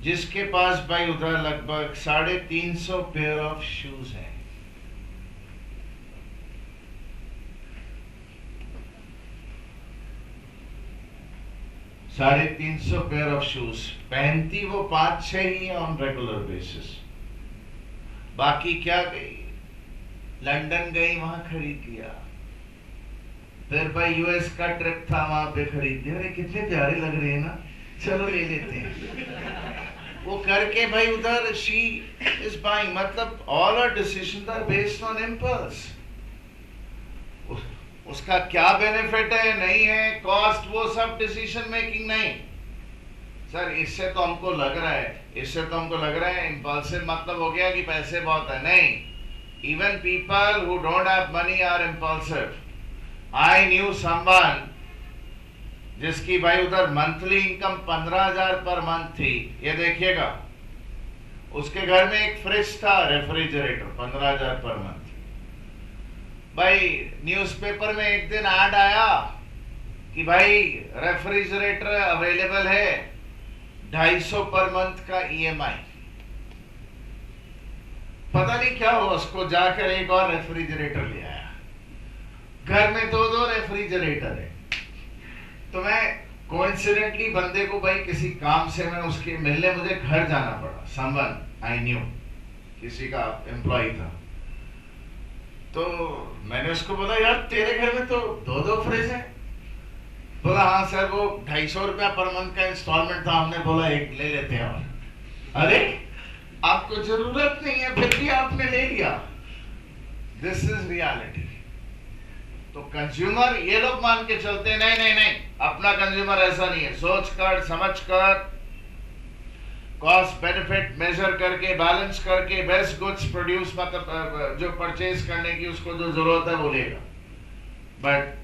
जिसके पास भाई उधर लगभग 350 पेयर ऑफ शूज हैं। साढ़े 350 पेयर ऑफ शूज पहनती वो 5-6 ही है ऑन रेगुलर बेसिस। बाकी क्या गई, लंदन गई, वहां खरीद लिया। फिर भाई यूएस का ट्रिप था, वहां पे खरीद लिया। अरे कितने प्यारे लग रहे हैं ना, चलो ले लेते हैं। वो करके भाई उधर शी इज बाइंग, मतलब all our decisions are based on impulse. उसका क्या बेनिफिट है, नहीं है, कॉस्ट, वो सब डिसीजन मेकिंग नहीं। सर इससे तो हमको लग रहा है, इम्पल्सिव मतलब हो गया कि पैसे बहुत है, नहीं। Even people who don't have money are impulsive. I knew someone जिसकी भाई उधर मंथली इनकम 15,000 पर मंथ थी। ये देखिएगा, उसके घर में एक फ्रिज था, रेफ्रिजरेटर, 15,000 पर मंथ। भाई न्यूज़पेपर में एक दिन ऐड आया कि भाई रेफ्रिजरेटर अवेलेबल है, 250 पर मंथ का ईएमआई। पता नहीं क्या हुआ, उसको जाकर एक और रेफ्रिजरेटर ले आया। घर में 2-2 रेफ्रिजरेटर है। तो मैं कोइंसिडेंटली बंदे को भाई किसी काम से मैं उसके मिलने मुझे घर जाना पड़ा। समवन आई न्यू, किसी का एम्प्लॉय था। तो मैंने उसको बोला, यार तेरे घर में तो 2-2 फ्रिज है। बोला हाँ सर, वो 250 रुपया पर मंथ का इंस्टॉलमेंट था, हमने बोला एक ले लेते हैं। और अरे आपको जरूरत नहीं है, फिर भी आपने ले लिया। This is reality. तो कंज्यूमर ये लोग मान के चलते हैं, नहीं नहीं नहीं, अपना कंज्यूमर ऐसा नहीं है। सोच कर समझ कर, कॉस्ट बेनिफिट मेजर करके, बैलेंस करके, बेस्ट गुड्स प्रोड्यूस, मतलब जो परचेज करने की उसको जो जरूरत है वो लेगा। बट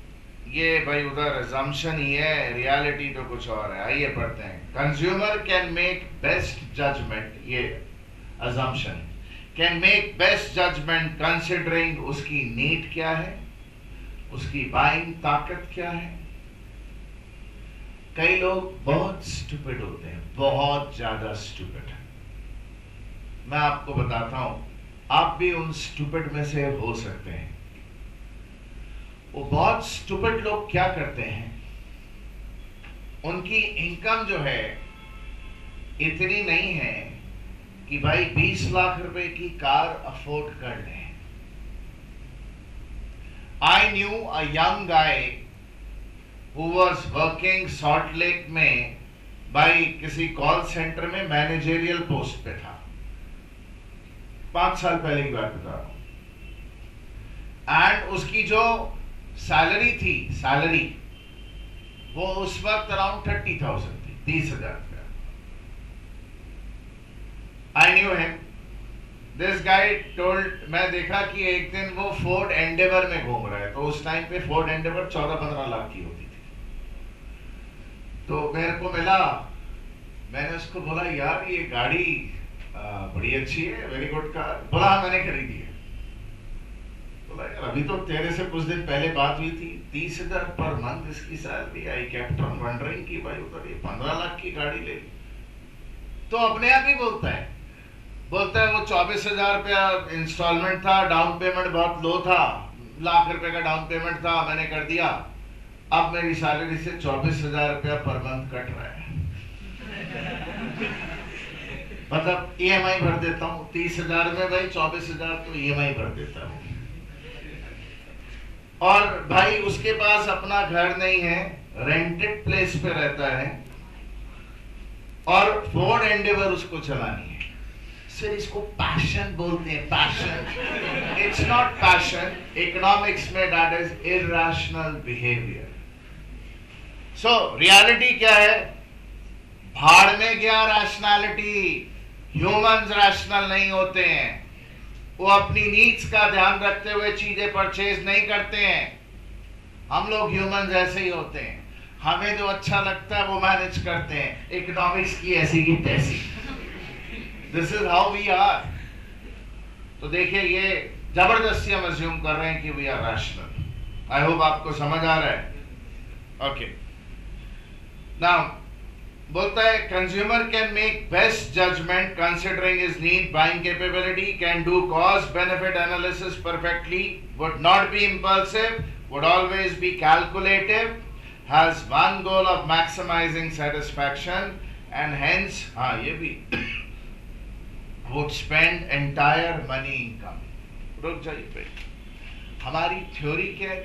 ये भाई उधर अजम्पशन ही है, रियलिटी तो कुछ और है। आइए पढ़ते हैं। Consumer can make best judgement, ये assumption, can make best judgement considering उसकी नीड क्या है, उसकी बाइंग ताकत क्या है। कई लोग बहुत स्टूपिड होते हैं, बहुत ज्यादा स्टूपिड। मैं आपको बताता हूं, आप भी उन स्टूपिड में से हो सकते हैं। वो बहुत स्टूपिड लोग क्या करते हैं, उनकी इनकम जो है इतनी नहीं है कि भाई 20 लाख रुपए की कार अफोर्ड कर लें। I knew a young guy who was working salt lake में, भाई किसी कॉल सेंटर में मैनेजरियल पोस्ट पे था। 5 साल पहले की बात बता रहा हूं। एंड उसकी जो सैलरी थी, सैलरी वो उस वक्त अराउंड 30,000 थी, 30,000 रुपया। I knew him, this guy told, मैं देखा कि एक दिन वो फोर्ड एंडेवर में घूम रहा है। तो उस टाइम पे फोर्ड एंडेवर 14-15 लाख की होती थी। तो मेरे को मिला, मैंने उसको बोला यार ये गाड़ी बड़ी अच्छी है, वेरी गुड कार। बोला हाँ मैंने खरीदी है। बोला यार अभी तो तेरे से कुछ दिन पहले बात हुई थी, 30,000 पर मंथ इसकी salary. I kept on wondering कि भाई उधर ये 15 लाख की गाड़ी ले। तो अपने आप ही बोलता है वो 24,000 रुपया इंस्टॉलमेंट था, डाउन पेमेंट बहुत लो था, लाख रुपए का डाउन पेमेंट था, मैंने कर दिया। अब मेरी सैलरी से 24,000 रुपया पर मंथ कट रहा है। मतलब ईएमआई भर देता हूँ 30,000 में, भाई 24,000 तो ईएमआई भर देता हूँ। और भाई उसके पास अपना घर नहीं है, रेंटेड प्लेस पे रहता है, और फोर्ड एंडेवर उसको चलानी है। सर इसको पैशन बोलते हैं, passion. It's not passion, economics में that is irrational behaviour. So reality क्या है, भाड़ में गया रैशनैलिटी। ह्यूमंस रैशनल नहीं होते हैं, वो अपनी नीड्स का ध्यान रखते हुए चीजें परचेज नहीं करते हैं। हम लोग ह्यूमंस ऐसे ही होते हैं, हमें जो अच्छा लगता है वो मैनेज करते हैं। इकोनॉमिक्स की ऐसी की तैसी, this is how we are. तो देखिए ये जबरदस्ती हम अज्यूम कर रहे हैं कि we are rational. I hope आपको समझ आ रहा है। ओके, नाउ बोलता है consumer can make best judgement considering his need, buying capability, can do cost benefit analysis perfectly, would not be impulsive, would always be calculative, has one goal of maximising satisfaction and hence ये भी would spend entire money income. रुक जाइए पे, हमारी theory क्या है?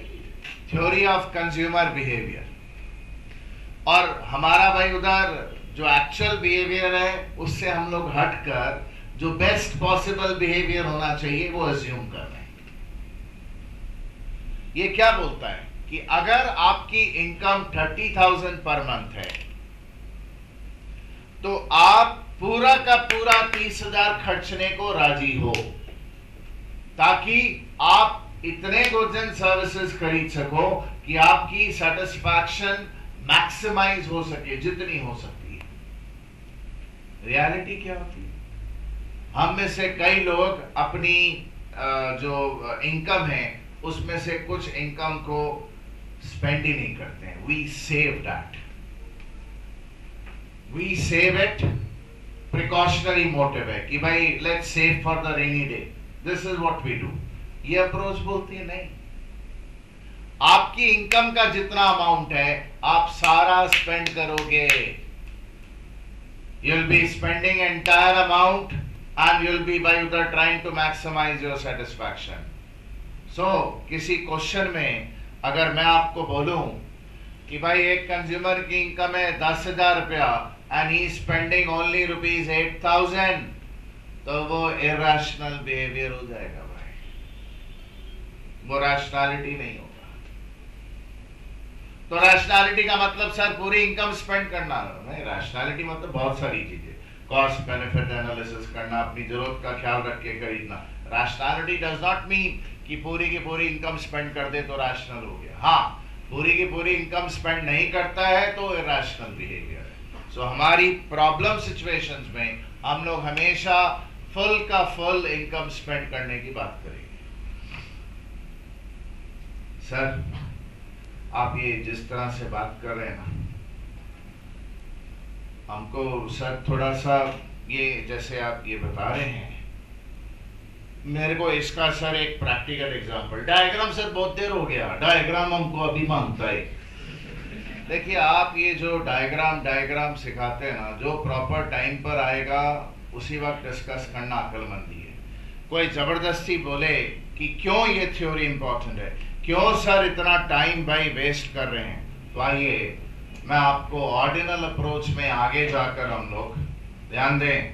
Theory of consumer behaviour, और हमारा भाई उधर जो एक्चुअल बिहेवियर है उससे हम लोग हटकर जो बेस्ट पॉसिबल बिहेवियर होना चाहिए वो अज्यूम कर रहे हैं। ये क्या बोलता है कि अगर आपकी इनकम 30,000 पर मंथ है तो आप पूरा का पूरा 30,000 खर्चने को राजी हो, ताकि आप इतने गुड्स एंड सर्विसेज खरीद सको कि आपकी सेटिस्फैक्शन मैक्सिमाइज हो सके, जितनी हो सकती है। रियलिटी क्या होती है? हम में से कई लोग अपनी जो इनकम है उसमें से कुछ इनकम को स्पेंड ही नहीं करते हैं। We save that, we save it, precautionary motive है कि भाई let's save for the rainy day, this is what we do. ये अप्रोच बोलती है नहीं, आपकी इनकम का जितना अमाउंट है आप सारा स्पेंड करोगे, you'll be spending entire amount and you'll be by the trying to maximize your satisfaction. So किसी क्वेश्चन में अगर मैं आपको बोलूं कि भाई एक कंज्यूमर की इनकम है 10,000 रुपया and he is spending only rupees 8,000, तो वो irrational behavior हो जाएगा भाई, वो rationality नहीं होगा। तो रैशनैलिटी का मतलब सर पूरी इनकम स्पेंड करना नहीं, रैशनैलिटी मतलब बहुत सारी चीजें, कॉस्ट बेनिफिट एनालिसिस करना, अपनी जरूरत का ख्याल रख के खरीदना। रैशनैलिटी डज नॉट मीन कि पूरी की पूरी इनकम स्पेंड कर दे तो रैशनल हो गया। हाँ, पूरी की पूरी इनकम स्पेंड नहीं करता है तो इरैशनल बिहेवियर है। सो हमारी प्रॉब्लम सिचुएशंस में हम लोग हमेशा फुल का फुल इनकम स्पेंड करने की बात करेंगे। सर आप ये जिस तरह से बात कर रहे हैं ना, हमको सर थोड़ा सा ये जैसे आप ये बता रहे हैं, मेरे को इसका सर एक प्रैक्टिकल एग्जांपल, डायग्राम सर बहुत देर हो गया, डायग्राम हमको अभी मांगता है। देखिए आप ये जो डायग्राम सिखाते हैं ना, जो प्रॉपर टाइम पर आएगा उसी वक्त डिस्कस करना अक्लमंदी है। कोई जबरदस्ती बोले कि क्यों ये थ्योरी इंपॉर्टेंट है, क्यों सर इतना टाइम भाई वेस्ट कर रहे हैं, तो आइए मैं आपको ऑर्डिनल अप्रोच में आगे जाकर हम लोग ध्यान दें।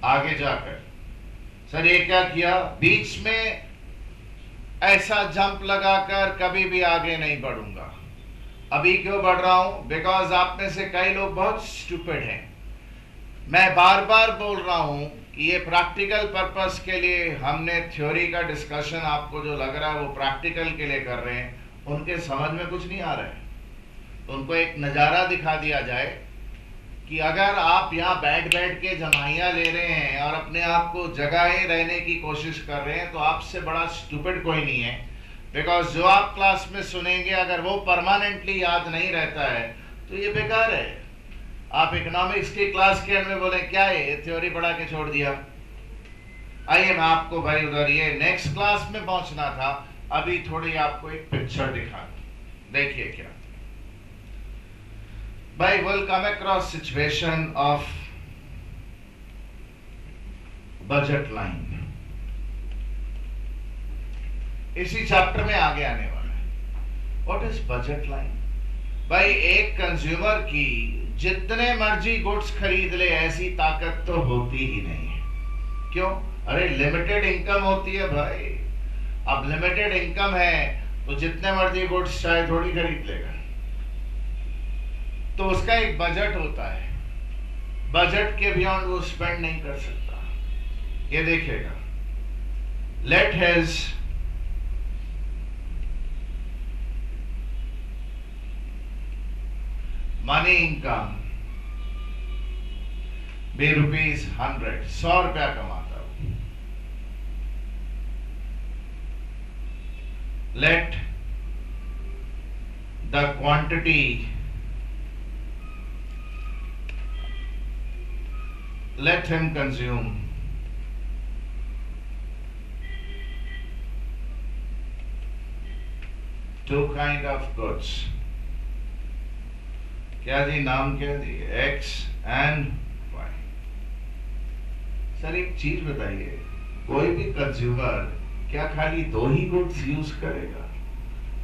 आगे जाकर सर ये क्या किया, बीच में ऐसा जंप लगाकर कभी भी आगे नहीं बढ़ूंगा। अभी क्यों बढ़ रहा हूं, बिकॉज आप में से कई लोग बहुत स्टूपिड हैं। मैं बार बार बोल रहा हूं कि ये प्रैक्टिकल पर्पस के लिए हमने थ्योरी का डिस्कशन, आपको जो लग रहा है वो प्रैक्टिकल के लिए कर रहे हैं, उनके समझ में कुछ नहीं आ रहा है। तो उनको एक नज़ारा दिखा दिया जाए कि अगर आप यहाँ बैठ के जमाइयाँ ले रहे हैं और अपने आप को जगाए रहने की कोशिश कर रहे हैं, तो आपसे बड़ा स्टूपिड कोई नहीं है। बिकॉज जो आप क्लास में सुनेंगे अगर वो परमानेंटली याद नहीं रहता है तो ये बेकार है। आप इकोनॉमिक्स की क्लास के एंड में बोले क्या है ये थ्योरी पढ़ा के छोड़ दिया। आइए मैं आपको भाई उधर ये नेक्स्ट क्लास में पहुंचना था, अभी थोड़ी आपको एक पिक्चर दिखा दूं। देखिए क्या भाई, will come across situation of budget line, इसी चैप्टर में आगे आने वाला है। What is budget line? भाई एक कंज्यूमर की जितने मर्जी गुड्स खरीद ले ऐसी ताकत तो होती ही नहीं है। क्यों? अरे लिमिटेड इनकम होती है भाई। अब लिमिटेड इनकम है तो जितने मर्जी गुड्स चाहे थोड़ी खरीद लेगा। तो उसका एक बजट होता है, बजट के बियॉन्ड वो स्पेंड नहीं कर सकता। ये देखिएगा, लेट हिज मनी इनकम बे ₹100, 100 रुपया कमाता हूं। Let the quantity let him consume two kind of goods. क्या जी नाम क्या जी? X and Y. सर एक चीज बताइए, कोई भी कंज्यूमर क्या खाली दो ही गुड्स यूज करेगा?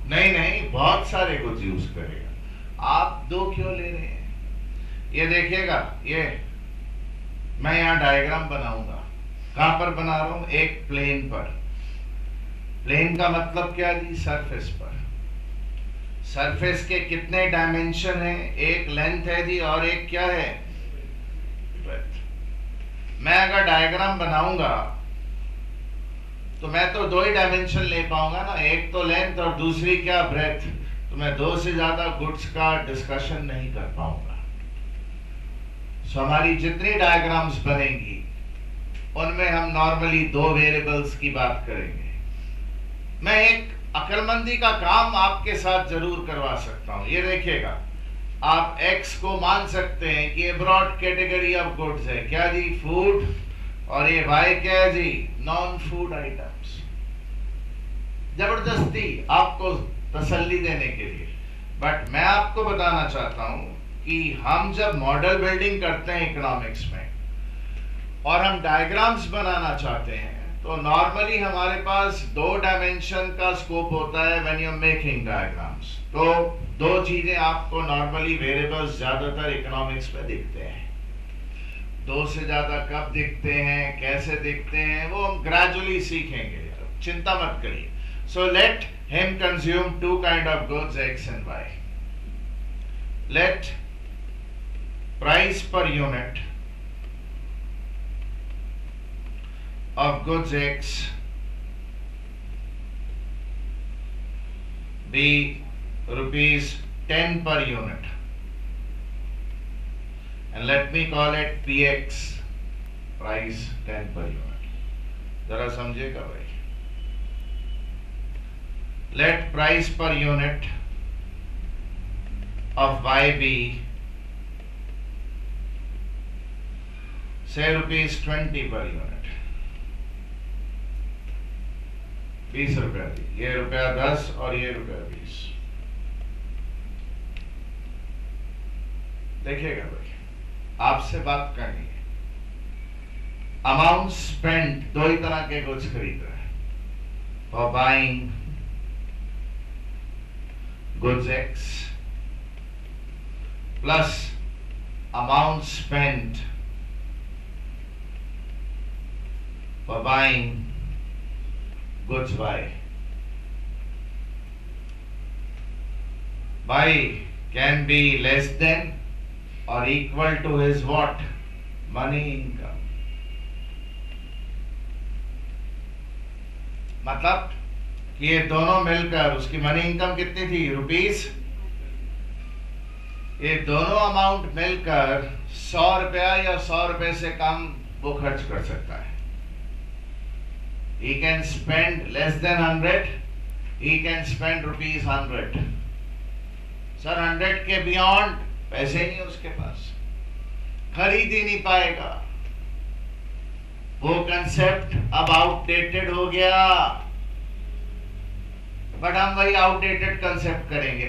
नहीं नहीं, बहुत सारे गुड्स यूज करेगा। आप दो क्यों ले रहे हैं? ये देखिएगा, ये मैं यहां डायग्राम बनाऊंगा। कहां पर बना रहा हूं? एक प्लेन पर। प्लेन का मतलब क्या जी? सरफेस पर। सरफेस के कितने डायमेंशन है? एक लेंथ है जी और एक क्या है? ब्रेथ। मैं अगर डायग्राम बनाऊंगा तो मैं तो दो ही डायमेंशन ले पाऊंगा ना, एक तो लेंथ और दूसरी क्या? ब्रेथ। तो मैं दो से ज्यादा गुड्स का डिस्कशन नहीं कर पाऊंगा। हमारी जितनी डायग्राम्स बनेंगी उनमें हम नॉर्मली दो वेरिएबल्स की बात करेंगे। मैं एक अक्लमंदी का काम आपके साथ जरूर करवा सकता हूं। ये देखिएगा, आप X को मान सकते हैं कि ये ब्रॉड कैटेगरी ऑफ गुड्स है। क्या जी? फूड। और ये Y क्या है जी? Non food items. जबरदस्ती आपको तसल्ली देने के लिए। बट मैं आपको बताना चाहता हूं कि हम जब मॉडल बिल्डिंग करते हैं इकोनॉमिक्स में और हम डायग्राम्स बनाना चाहते हैं तो नॉर्मली हमारे पास दो डायमेंशन का स्कोप होता है when you are making diagrams. तो दो चीजें आपको नॉर्मली वेरिएबल्स ज्यादातर इकोनॉमिक्स में दिखते हैं। दो से ज्यादा कब दिखते हैं, कैसे दिखते हैं, वो हम ग्रेजुअली सीखेंगे, चिंता मत करिए। So let him consume two kind of goods X and Y. Let price per unit of goods X be rupees 10 per unit, and let me call it PX, price 10 per unit. जरा समझिएगा भाई। Let price per unit of Y be say rupees 20 per unit। 20 रुपया दी, ये रुपया 10 और ये रुपया 20। देखिएगा भाई, आपसे बात करनी है। अमाउंट स्पेंड, दो ही तरह के गुड्स खरीद रहे हैं। For buying goods X plus amount spend for buying goods Y. Y can be less than or equal to his what? Money income. मतलब कि ये दोनों मिलकर उसकी मनी इनकम कितनी थी? रुपीस। ये दोनों अमाउंट मिलकर 100 रुपया या 100 रुपए से कम वो खर्च कर सकता है। He can spend less than 100, he can spend rupees 100. Sir 100 के बियॉन्ड पैसे नहीं उसके पास, खरीद ही नहीं पाएगा। वो कंसेप्ट अब आउटडेटेड हो गया। बट हम वही आउटडेटेड कंसेप्ट करेंगे।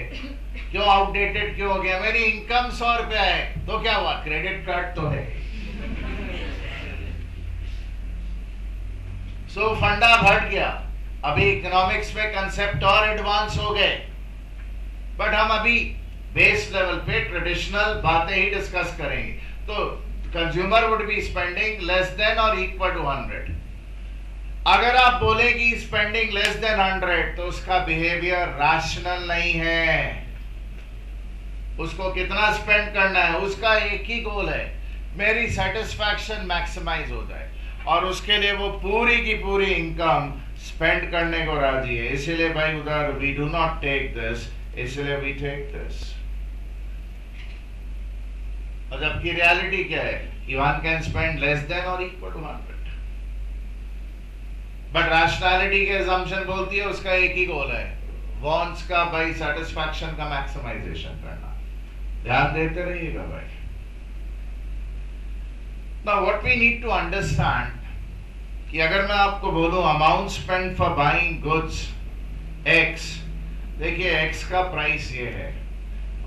क्यों आउटडेटेड क्यों हो गया? मेरी इनकम 100 रुपया है तो क्या हुआ? क्रेडिट कार्ड तो है। सो फंडा बढ़ गया। अभी इकोनॉमिक्स में कंसेप्ट और एडवांस हो गए, बट हम अभी बेस लेवल पे ट्रेडिशनल बातें ही डिस्कस करेंगे। तो consumer would be spending less than और इक्वल टू 100। अगर आप बोले कि स्पेंडिंग लेस देन 100 तो उसका बिहेवियर रैशनल नहीं है। उसको कितना स्पेंड करना है, उसका एक ही गोल है, मेरी सेटिस्फैक्शन मैक्सिमाइज हो जाए, और उसके लिए वो पूरी की पूरी इनकम स्पेंड करने को राजी है। इसलिए भाई उधर we do not take this, इसलिए वी टेक दिस। और जबकि रियलिटी क्या है कि one can spend less than और इक्वल टू 100, बट रैशनैलिटी के assumption बोलती है उसका एक ही गोल है, वॉन्ट्स का भाई सेटिस्फैक्शन का मैक्सिमाइजेशन करना। ध्यान देते रहिएगा भाई। Now what we need to understand कि अगर मैं आपको बोलूं amount spend for buying goods x, देखिए एक्स का प्राइस ये है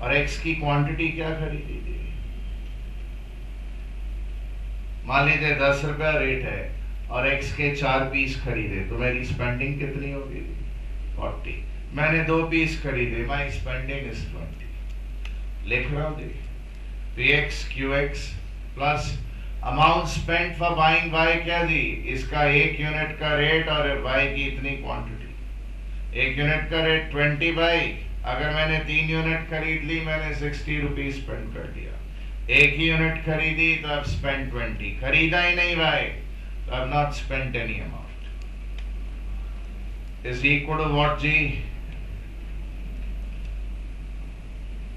और एक्स की क्वांटिटी क्या खरीदी थी, मान लीजिए 10 रुपया रेट है और एक्स के 4 पीस खरीदे तो मेरी स्पेंडिंग कितनी होगी 40। मैंने 2 पीस खरीदे, माई स्पेंडिंग इज 20। लिख रहा हूं देखिए, P X Q X plus amount spend for buying Y क्या दी, इसका 1 यूनिट का रेट और वाई की इतनी क्वांटिटी। 1 यूनिट का रेट 20 बाई, अगर मैंने 3 यूनिट खरीद ली मैंने 60 रुपीज स्पेंड कर दिया। 1 ही यूनिट खरीदी तो अब स्पेंड 20, खरीदा ही नहीं भाई तो अब not spend any amount, is equal to what जी,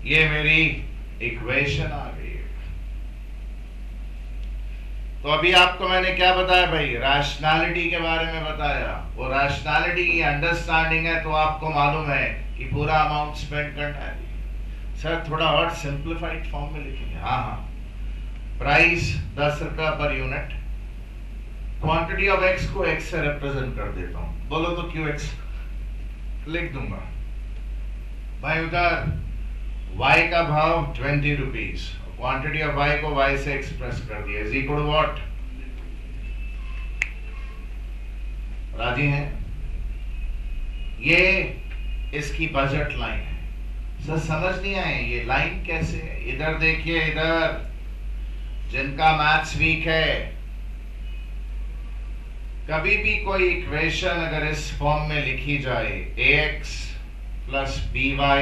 ये मेरी इक्वेशन आ गई है। तो अभी आपको मैंने क्या बताया भाई, रैशनैलिटी के बारे में बताया। वो रैशनैलिटी की अंडरस्टैंडिंग है तो आपको मालूम है कि पूरा अमाउंट स्पेंड करना है। सर थोड़ा और सिंप्लीफाइड फॉर्म में लिखेंगे। हाँ हाँ, प्राइस 10 रुपया per unit, quantity of x को एक्स से रिप्रेजेंट कर देता हूं, बोलो तो क्यू एक्स लिख दूंगा भाई। उधर वाई का भाव 20 रुपीज, क्वांटिटी ऑफ वाई को वाई से एक्सप्रेस कर दिया, इज इक्वल टू व्हाट, राजी हैं? ये इसकी बजट लाइन है। सर समझ नहीं आए ये लाइन कैसे है? इधर देखिए, इधर जिनका मैथ्स वीक है, कभी भी कोई इक्वेशन अगर इस फॉर्म में लिखी जाए ax plus by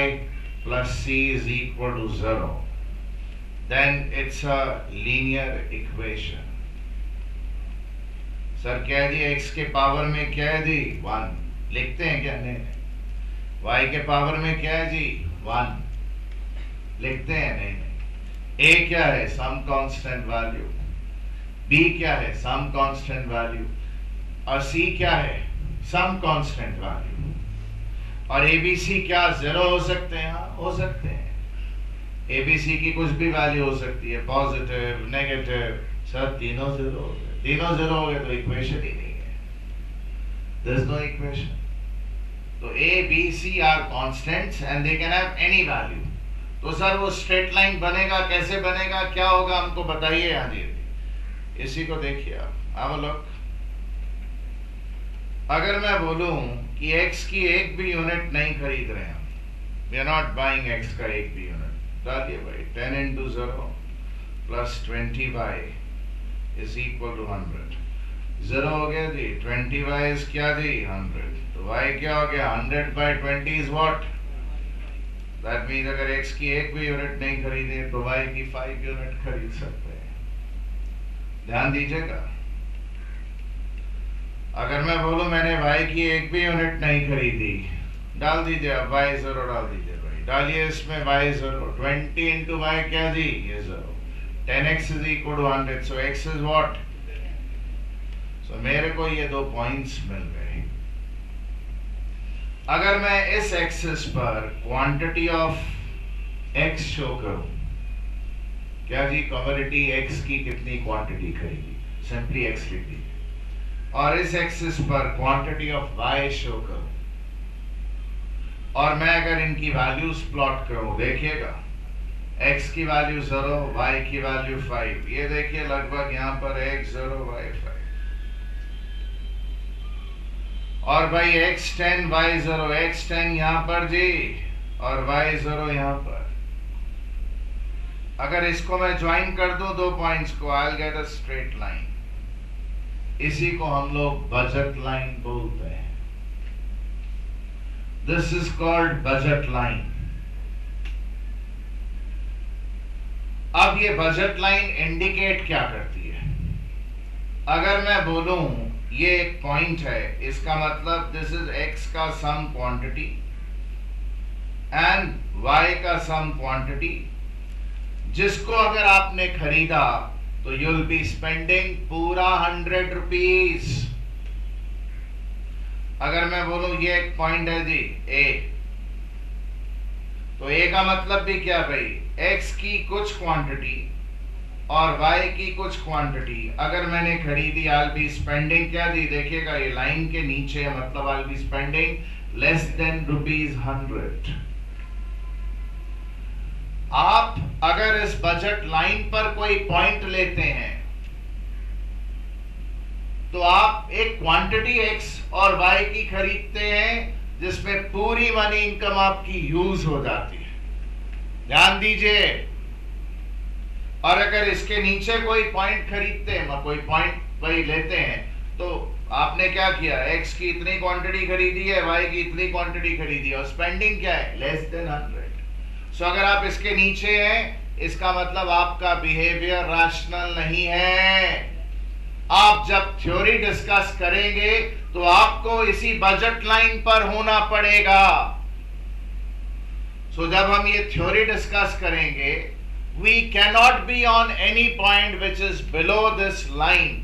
plus c is equal to 0, then it's a linear equation. Sir क्या है जी, x के पावर में क्या है जी 1, लिखते हैं क्या? नहीं। y के पावर में क्या है जी 1, लिखते हैं? नहीं। a क्या है? Some constant value. b क्या है? Some constant value. और c क्या है? Some constant value. और abc क्या 0 हो सकते हैं? हाँ हो सकते हैं। abc की कुछ भी वैल्यू हो सकती है, पॉजिटिव, नेगेटिव। सर तीनों 0 हो गए, तीनों 0 हो गए तो इक्वेशन ही नहीं है, देयर इज नो इक्वेशन। तो a b c are constants and they can have any value. तो सर वो स्ट्रेट लाइन बनेगा, कैसे बनेगा, क्या होगा, हमको बताइए। यहाँ जी इसी को देखिए आप, हैव अ लुक। अगर मैं बोलूं कि x की एक भी यूनिट नहीं खरीद रहे हैं, we are not buying x का एक भी यूनिट, डालिए भाई 10 into 0 plus 20y is equal to 100। 0 हो गया जी, 20y is क्या जी 100, तो y क्या हो गया 100 by 20 is what, that means अगर x की एक भी यूनिट नहीं खरीदे तो y की 5 यूनिट खरीद सकते हैं। ध्यान दीजिएगा, अगर मैं बोलूं मैंने y की एक भी यूनिट नहीं खरीदी, डाल दीजिए अब y 0 डाल दीजिए भाई, डालिए इसमें y 0, 20 into y क्या जी ये 0, 10x is equal to 100, so x is what, so मेरे को ये 2 पॉइंट्स मिल गए। अगर मैं इस एक्सिस पर क्वांटिटी ऑफ x शो करूं, क्या जी कमोडिटी x की कितनी क्वांटिटी खरीदी, सिंपली x लिख दीजिए। और इस एक्सिस पर क्वांटिटी ऑफ y शो करूं और मैं अगर इनकी वैल्यूज प्लॉट करूं, देखिएगा x की वैल्यू 0, y की वैल्यू 5, ये देखिए लगभग यहां पर x 0 y 5, और भाई x 10 y 0, x 10 यहां पर जी और y 0 यहां पर। अगर इसको मैं ज्वाइन कर दूं 2 पॉइंट्स को, I will get a straight line. इसी को हम लोग बजट लाइन बोलते हैं। This is called budget line. अब ये बजट लाइन इंडिकेट क्या करती है? अगर मैं बोलूं ये एक पॉइंट है, इसका मतलब दिस इज x का सम क्वांटिटी एंड y का सम क्वांटिटी, जिसको अगर आपने खरीदा तो यू विल बी स्पेंडिंग पूरा 100 रुपीज। अगर मैं बोलूं ये एक पॉइंट है जी A, तो A का मतलब भी क्या भाई, X की कुछ क्वांटिटी और y की कुछ क्वांटिटी अगर मैंने खरीदी, I'll be spending क्या दी, देखिएगा ये लाइन के नीचे है, मतलब I'll be spending less than ₹100। आप अगर इस बजट लाइन पर कोई पॉइंट लेते हैं तो आप एक क्वांटिटी x और y की खरीदते हैं जिसमें पूरी मनी इनकम आपकी यूज हो जाती है, ध्यान दीजिए। और अगर इसके नीचे कोई पॉइंट खरीदते हैं, कोई पॉइंट वही लेते हैं, तो आपने क्या किया, x की इतनी क्वांटिटी खरीदी है, y की इतनी क्वांटिटी खरीदी है, और स्पेंडिंग क्या है, लेस देन 100। सो अगर आप इसके नीचे हैं, इसका मतलब आपका बिहेवियर रैशनल नहीं है। आप जब थ्योरी डिस्कस करेंगे तो आपको इसी बजट लाइन पर होना पड़ेगा। सो जब हम ये थ्योरी डिस्कस करेंगे, we cannot be on any point which is below this line,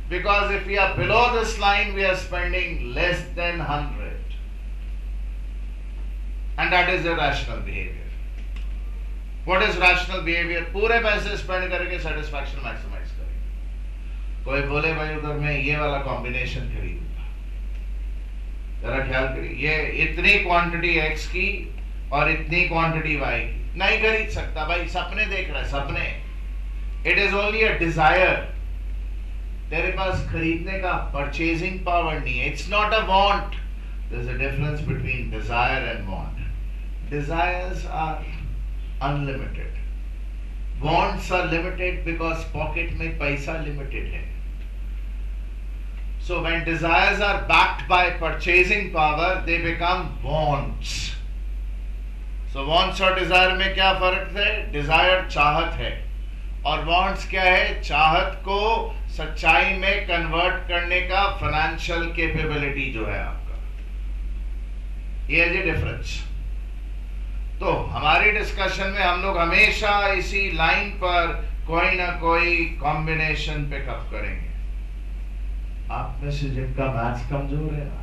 because if we are below this line we are spending less than 100, and that is irrational behavior. What is rational behavior? पूरे पैसे spend करके satisfaction maximise करेंगे। कोई बोले भाई उधर मैं ये वाला कॉम्बिनेशन खरीदूंगा, जरा ख्याल करिए, ये इतनी क्वांटिटी x की और इतनी क्वांटिटी y की, नहीं खरीद सकता भाई, सपने देख रहा है, सपने। It is only a desire, तेरे पास खरीदने का परचेजिंग पावर नहीं है। It's not a want, there is a difference between desire and want. Desires are unlimited, wants are limited because pocket में पैसा लिमिटेड है। So when desires are backed by purchasing power, they become wants. So wants और desire में क्या फर्क है? Dzire चाहत है और वांट्स क्या है? चाहत को सच्चाई में कन्वर्ट करने का फाइनेंशियल कैपेबिलिटी जो है आपका, ये है डिफरेंस। तो हमारी डिस्कशन में हम लोग हमेशा इसी लाइन पर कोई ना कोई कॉम्बिनेशन पिकअप करेंगे। आप में से जिनका मैथ्स कमजोर है ना,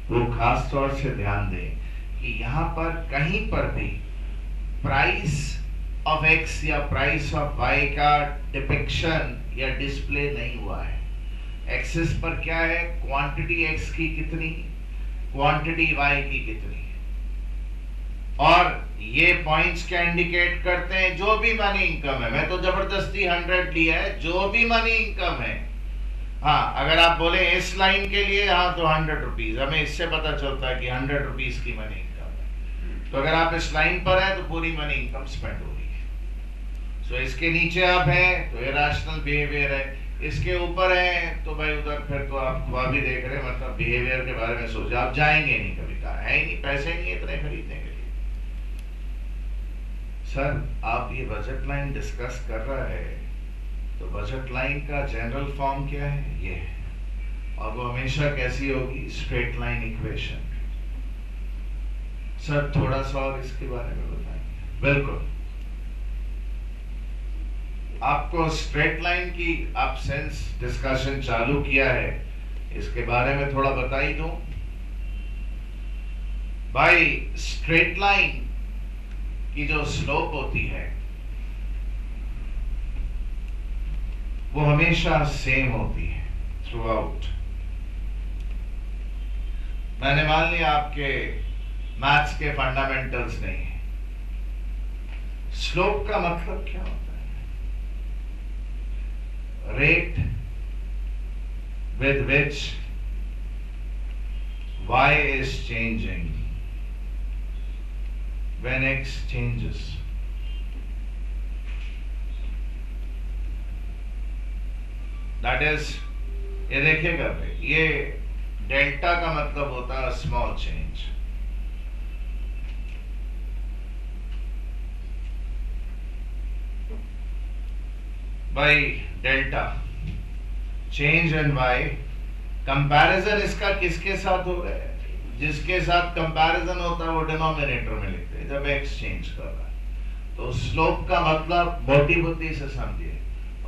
वो खास तौर से ध्यान दें कि यहां पर कहीं पर भी प्राइस ऑफ x या प्राइस ऑफ y का डिपिक्शन या डिस्प्ले नहीं हुआ है। एक्सिस पर क्या है? क्वांटिटी x की कितनी, क्वांटिटी y की कितनी, और ये पॉइंट्स क्या इंडिकेट करते हैं? जो भी मनी इनकम है, मैं तो जबरदस्ती 100 लिया है, जो भी मनी इनकम है। हाँ, अगर आप बोले इस लाइन के लिए, हाँ तो 100 रुपीज, हमें इससे पता चलता है कि 100 रुपीज की मनी इनकम है। तो अगर आप इस लाइन पर हैं तो पूरी मनी इनकम स्पेंड हो रही है। सो इसके नीचे आप हैं तो इरैशनल बिहेवियर है, इसके ऊपर हैं तो भाई उधर फिर तो आप वह भी देख रहे हैं, मतलब बिहेवियर के बारे में सोचे, आप जाएंगे नहीं, कभी कहा है ही नहीं, पैसे नहीं इतने खरीदने के लिए। सर आप ये बजट लाइन डिस्कस कर रहा है, तो बजट लाइन का जनरल फॉर्म क्या है? ये है, और वो हमेशा कैसी होगी? Straight line equation. सर थोड़ा सा और इसके बारे में बताएंगे? बिल्कुल, आपको स्ट्रेट लाइन की आप सेंस डिस्कशन चालू किया है, इसके बारे में थोड़ा बता ही दूं भाई। स्ट्रेट लाइन की जो स्लोप होती है वो हमेशा सेम होती है थ्रू आउट। मैंने मान लिया आपके मैथ्स के फंडामेंटल्स नहीं है। स्लोप का मतलब क्या होता है? Rate with which y is changing when x changes। That is, ये देखिएगा भाई, ये डेल्टा का मतलब होता है स्मॉल चेंज। भाई delta change in Y, comparison इसका किसके साथ हो रहा है? जिसके साथ कंपैरिजन होता है वो डिनोमिनेटर में लिखते हैं जब एक्स चेंज कर रहा है। तो स्लोप का मतलब मोटी बुद्धि से समझिए,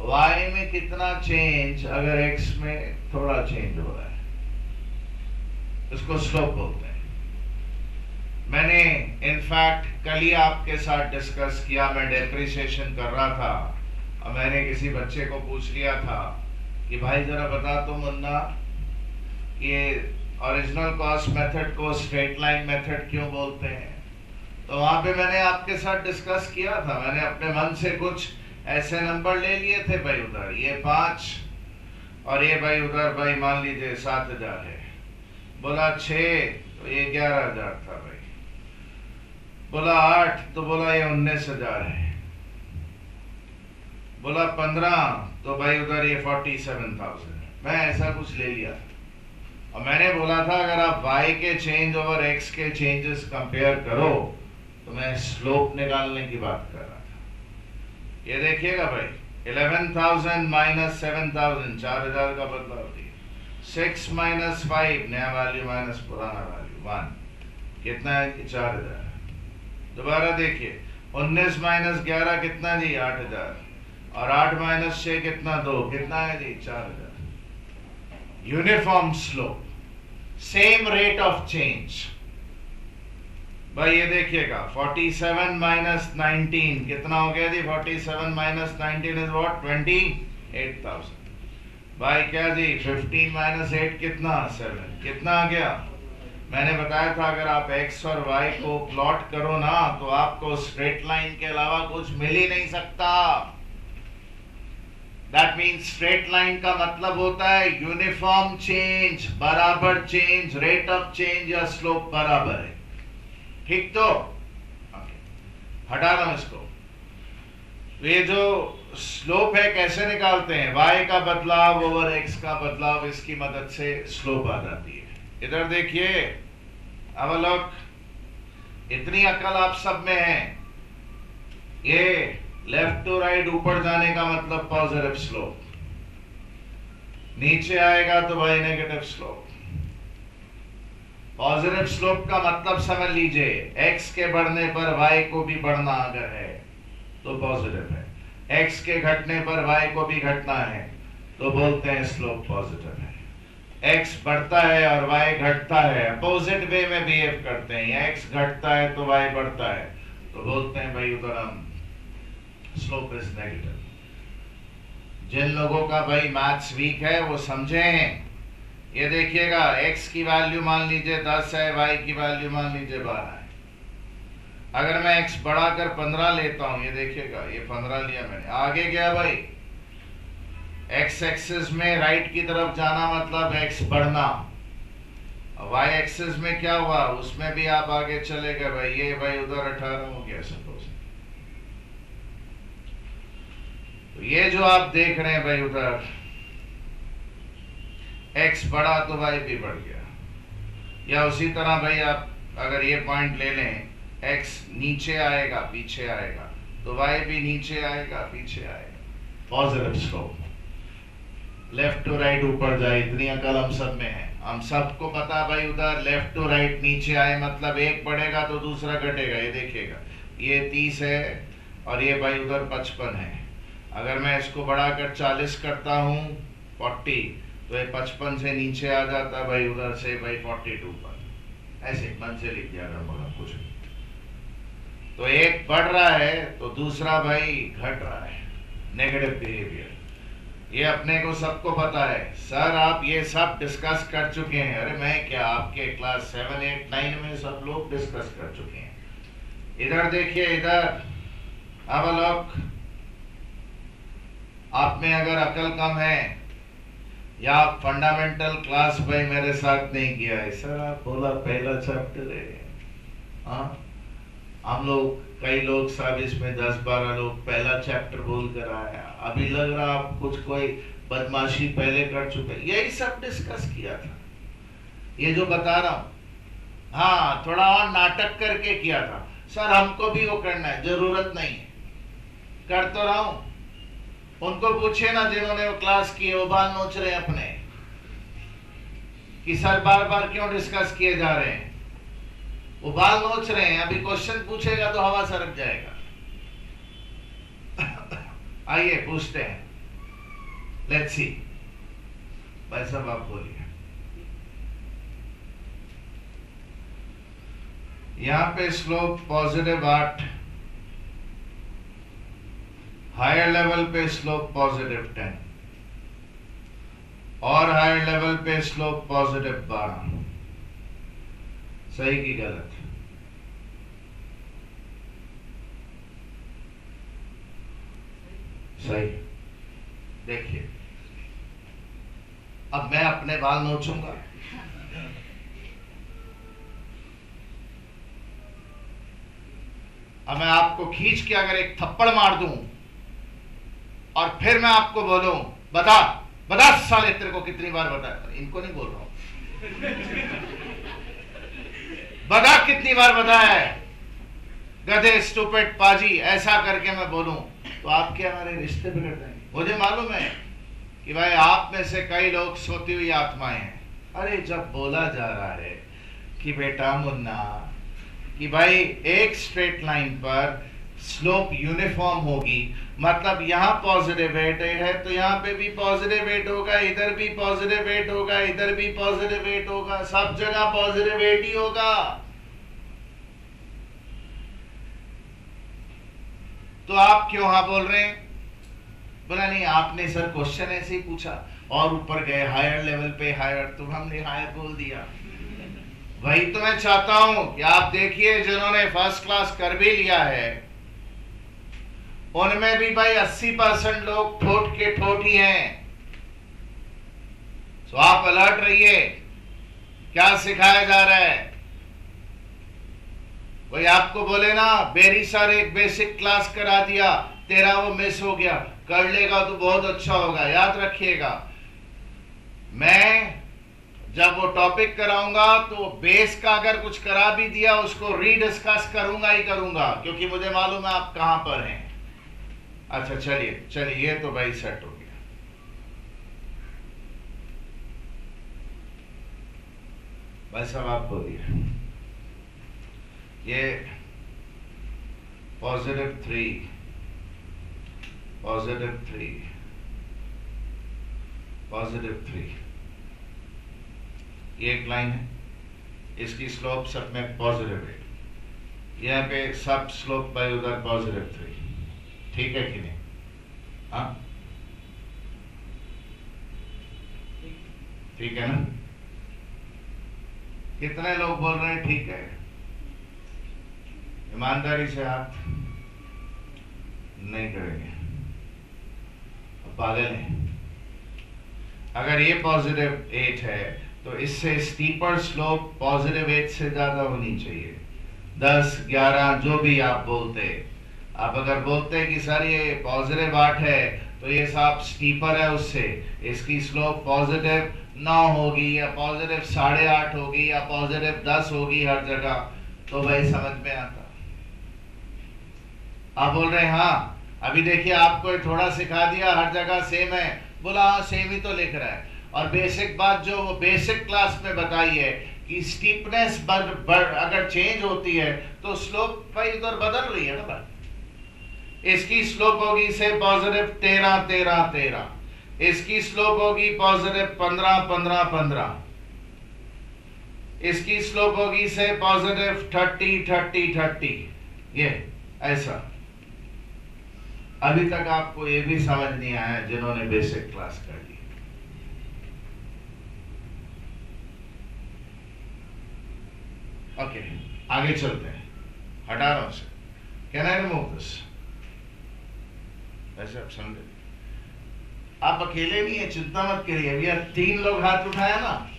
y में कितना चेंज अगर x में थोड़ा चेंज हो रहा है, इसको स्लोप बोलते हैं। मैंने इनफैक्ट कल ही आपके साथ डिस्कस किया, मैं डेप्रिसिएशन कर रहा था, और मैंने किसी बच्चे को पूछ लिया था कि भाई जरा बता तो मुन्ना, ये ओरिजिनल कॉस्ट मेथड को स्ट्रेट लाइन मेथड क्यों बोलते हैं? तो वहां पे मैंने आपके साथ डिस्कस किया था, मैंने अपने मन से कुछ ऐसे नंबर ले लिए थे भाई, उधर ये 5 और ये भाई उधर भाई मान लीजिए 7,000 है। बोला 6 तो ये 11,000 था भाई। बोला 8 तो बोला ये 19,000 है। बोला 15 तो भाई उधर ये 47,000 है। मैं ऐसा कुछ ले लिया था और मैंने बोला था अगर आप y के चेंज ओवर x के चेंजेस कंपेयर करो तो मैं स्लोप निकालने की बात कर रहा था। ये देखिएगा भाई 11,000 माइनस 7,000 4,000 का बदलाव दिया। 6 माइनस 5 नया वैल्यू माइनस पुराना वैल्यू 1 कितना है कि 4,000। दोबारा देखिए 19 माइनस 11 कितना जी 8,000 और 8 माइनस 6 कितना 2 कितना है जी 4,000। Uniform slope, same rate of change. भाई ये देखिएगा 47 माइनस 19 कितना हो गया जी 47 माइनस 19 इज व्हाट 28,000। भाई क्या जी 15 माइनस 8 कितना 7 कितना आ गया। मैंने बताया था अगर आप x और y को प्लॉट करो ना तो आपको स्ट्रेट लाइन के अलावा कुछ मिल ही नहीं सकता। दैट मीन्स स्ट्रेट लाइन का मतलब होता है यूनिफॉर्म चेंज, बराबर चेंज, रेट ऑफ चेंज या स्लोप बराबर है। ठीक तो हटा रहा हूं इसको। ये जो स्लोप है कैसे निकालते हैं, y का बदलाव ओवर x का बदलाव, इसकी मदद से स्लोप आ जाती है। इधर देखिए अवलोक, इतनी अकल आप सब में है। ये लेफ्ट टू राइट ऊपर जाने का मतलब पॉजिटिव स्लोप, नीचे आएगा तो भाई नेगेटिव स्लोप। पॉजिटिव स्लोप का मतलब समझ लीजिए x के बढ़ने पर y को भी बढ़ना अगर है तो पॉजिटिव है, x के घटने पर y को भी घटना है तो बोलते हैं स्लोप पॉजिटिव है। x बढ़ता है और y घटता है, अपोजिट वे में बिहेव करते हैं, या x घटता है तो y बढ़ता है तो बोलते हैं भाई उधर हम स्लोप इज नेगेटिव। जिन लोगों का भाई मैथ्स वीक है वो समझें। ये देखिएगा x की वैल्यू मान लीजिए 10 है, y की वैल्यू मान लीजिए 12 है। अगर मैं x बढ़ाकर 15 लेता हूं, ये देखिएगा ये 15 लिया मैंने, आगे गया भाई x एक्सिस में राइट की तरफ जाना मतलब x बढ़ना, y एक्सिस में क्या हुआ उसमें भी आप आगे चले गए भाई, ये भाई उधर 18 हो गया सपोज। तो ये जो आप देख रहे हैं भाई उधर x बढ़ा तो y भी बढ़ गया। या उसी तरह भाई आप अगर ये पॉइंट ले लें, x नीचे आएगा पीछे आएगा तो y भी नीचे आएगा पीछे आएगा। Positive slope, left to right ऊपर जाए, इतनी अकल हम सब में है। हम सबको पता भाई उधर लेफ्ट टू राइट नीचे आए मतलब एक बढ़ेगा तो दूसरा घटेगा। ये देखिएगा ये 30 है और ये भाई उधर 55 है। अगर मैं इसको बढ़ाकर 40 करता हूँ 40 तो ये 55 से नीचे आ जाता भाई उधर से भाई 42 पर। ऐसे मन से लिख दिया अगर बोला कुछ। तो एक बढ़ रहा है तो दूसरा भाई घट रहा है, नेगेटिव बिहेवियर। ये अपने को सबको पता है। सर आप ये सब डिस्कस कर चुके हैं। अरे मैं क्या, आपके क्लास 7, 8, 9 में सब लोग डिस्कस कर चुके हैं। इधर देखिए, इधर अब लोग आप में अगर अकल कम है या आप फंडामेंटल क्लास भाई मेरे साथ नहीं किया है, सर आप बोला पहला चैप्टर है। हाँ हम लोग कई लोग सब इसमें 10-12 लोग पहला चैप्टर बोल कर आया, अभी लग रहा आप कुछ कोई बदमाशी पहले कर चुके। यही सब डिस्कस किया था, ये जो बता रहा हूं। हाँ थोड़ा और नाटक करके किया था। सर हमको भी वो करना है, जरूरत नहीं है, कर तो रहा हूं। उनको पूछे ना जिन्होंने वो क्लास की, वो बाल नोच रहे हैं अपने कि सर बार बार क्यों डिस्कस किए जा रहे हैं। वो बाल नोच रहे हैं, अभी क्वेश्चन पूछेगा तो हवा सरक जाएगा। आइए पूछते हैं, लेट्स सी। भाई साहब आप बोलिए। यहां पे स्लोप पॉजिटिव 8, हायर लेवल पे स्लोप +10 और हायर लेवल पे स्लोप +12। सही की गलत? सही। देखिए, अब मैं अपने बाल नोचूंगा। अब मैं आपको खींच के अगर एक थप्पड़ मार दूं और फिर मैं आपको बोलूं बता बता साले तेरे को कितनी बार बताया, इनको नहीं बोल रहा हूं, बता कितनी बार बताया है गधे, स्टूपिड, पाजी, ऐसा करके मैं बोलूं तो आपके हमारे रिश्ते बिगड़ जाएंगे। मुझे मालूम है कि भाई आप में से कई लोग सोती हुई आत्माएं हैं। अरे जब बोला जा रहा है कि बेटा मुन्ना कि भाई एक स्ट्रेट लाइन पर स्लोप यूनिफॉर्म होगी, मतलब यहां पॉजिटिव वेट है तो यहां पे भी पॉजिटिव वेट होगा, इधर भी पॉजिटिव वेट होगा, इधर भी पॉजिटिव वेट होगा, सब जगह पॉजिटिव वेट ही होगा। तो आप क्यों हाँ बोल रहे हैं? बोला नहीं आपने सर क्वेश्चन ऐसे ही पूछा और ऊपर गए हायर लेवल पे हायर, तो हमने हायर बोल दिया। वही तो मैं चाहता हूं कि आप देखिए जिन्होंने फर्स्ट क्लास कर भी लिया है उनमें भी भाई 80% लोग ठोठ के ठोठ ही हैं। तो आप अलर्ट रहिए, क्या सिखाया जा रहा है। कोई आपको बोले ना बेरी सर एक बेसिक क्लास करा दिया, तेरा वो मिस हो गया, कर लेगा तो बहुत अच्छा होगा। याद रखिएगा, मैं जब वो टॉपिक कराऊंगा तो बेस का अगर कुछ करा भी दिया उसको रीडिस्कस करूंगा ही करूंगा, क्योंकि मुझे मालूम है आप कहां पर हैं। अच्छा चलिए चलिए, ये तो भाई सेट हो गया। भाई साहब आप बोलिए, ये +3 +3 ये एक लाइन है, इसकी स्लोप सब में पॉजिटिव है, यहाँ पे सब स्लोप बाय उधर +3। ठीक है कि नहीं? हाँ ठीक है ना? कितने लोग बोल रहे हैं ठीक है? ईमानदारी से हाथ नहीं करेंगे, पागल है। अगर ये +8 है तो इससे स्टीपर स्लोप +8 से ज्यादा होनी चाहिए। 10, 11 जो भी आप बोलते, आप अगर बोलते कि सर ये +8 है तो ये साहब स्टीपर है, उससे इसकी स्लोप +9 होगी या +8.5 होगी या +10 होगी हर जगह, तो भाई समझ में आता। आप बोल रहे हैं हाँ अभी देखिए आपको थोड़ा सिखा दिया, हर जगह सेम है, बोला हाँ सेम ही तो लिख रहा है। और बेसिक बात जो वो बेसिक क्लास में बताई है कि स्टीपनेस अगर चेंज होती है तो स्लोप भाई उधर बदल रही है ना भाई। इसकी स्लोप होगी से +13 13 13, इसकी स्लोप होगी +15 15 15, इसकी स्लोप होगी से +30 30 30। ये ऐसा अभी तक आपको ये भी समझ नहीं आया जिन्होंने बेसिक क्लास कर ली। ओके आगे चलते हैं, हटा रहा हूं से। Can I remove this? ऐसे आप समझे, आप अकेले नहीं है, चिंता मत करिए। अभी 3 लोग हाथ उठाया ना,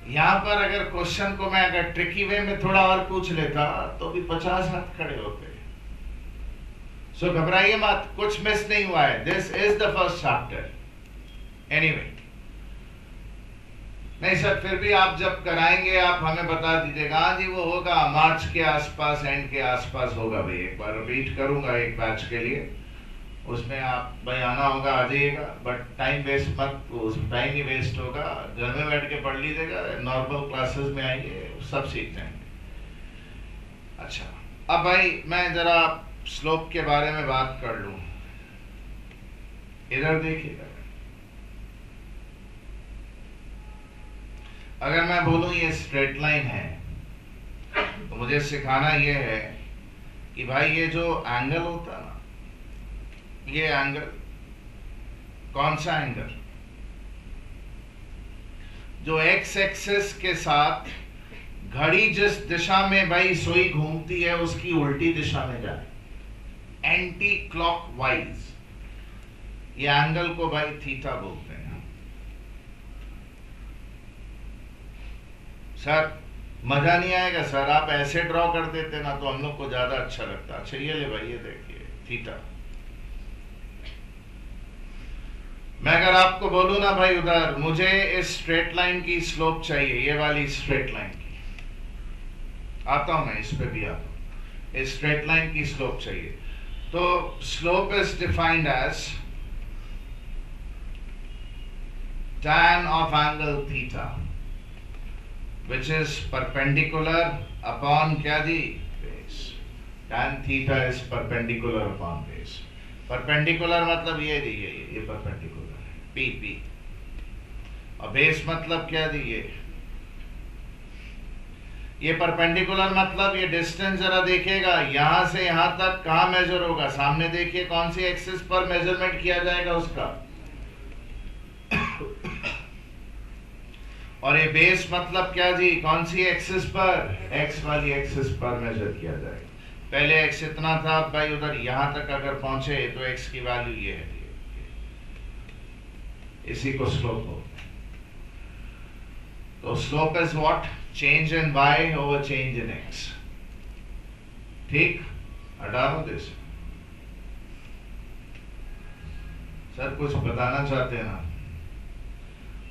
यहां पर अगर क्वेश्चन को मैं अगर ट्रिकी वे में थोड़ा और पूछ लेता तो भी 50 हाथ खड़े होते। सो घबराइए मत, कुछ मिस नहीं हुआ है। This is the first chapter anyway. नहीं सर फिर भी आप जब कराएंगे आप हमें बता दीजिएगा। हाँ जी वो होगा मार्च के आसपास, एंड के आसपास होगा भाई। एक बार रिपीट करूंगा एक बैच के लिए, उसमें आप भाई आना होगा, आ जाइएगा, बट टाइम वेस्ट मत, टाइम ही वेस्ट होगा। घर में बैठ के पढ़ लीजिएगा, नॉर्मल क्लासेस में आएंगे सब सीख जाएंगे। अच्छा अब भाई मैं जरा स्लोप के बारे में बात कर लूं। इधर देखिएगा, अगर मैं बोलूं ये स्ट्रेट लाइन है तो मुझे सिखाना ये है कि भाई ये जो एंगल होता है ना, ये एंगल कौन सा एंगल? जो एक्स एक्सिस के साथ घड़ी जिस दिशा में भाई सुई घूमती है उसकी उल्टी दिशा में जाए, एंटी क्लॉकवाइज, ये एंगल को भाई थीटा बोलते हैं। सर मजा नहीं आएगा सर, आप ऐसे ड्रॉ कर देते ना तो हम लोग को ज्यादा अच्छा लगता। अच्छा ये ले भाई, ये देखिए थीटा। मैं अगर आपको बोलूं ना भाई उधर मुझे इस स्ट्रेट लाइन की स्लोप चाहिए, ये वाली स्ट्रेट लाइन की, आता हूं मैं, इस पे भी आता हूं, इस स्ट्रेट लाइन की स्लोप चाहिए। तो slope is defined as tan of angle theta which is perpendicular upon क्या जी, base। tan theta is perpendicular upon base। perpendicular मतलब ये दी, ये perpendicular है, p, और base मतलब क्या दी, ये परपेंडिकुलर मतलब ये डिस्टेंस जरा देखिएगा, यहां से यहां तक कहां मेजर होगा, सामने देखिए कौन सी एक्सिस पर मेजरमेंट किया जाएगा उसका। और ये बेस मतलब क्या जी, कौन सी एक्सिस पर, एक्स वाली एक्सिस पर मेजर किया जाएगा। पहले एक्स इतना था, भाई उधर यहां तक अगर पहुंचे तो एक्स की वैल्यू ये है, इसी को स्लोप हो। तो slope is what, change in y over change in x। ठीक, हटा दो दिस। सर कुछ बताना चाहते हैं ना?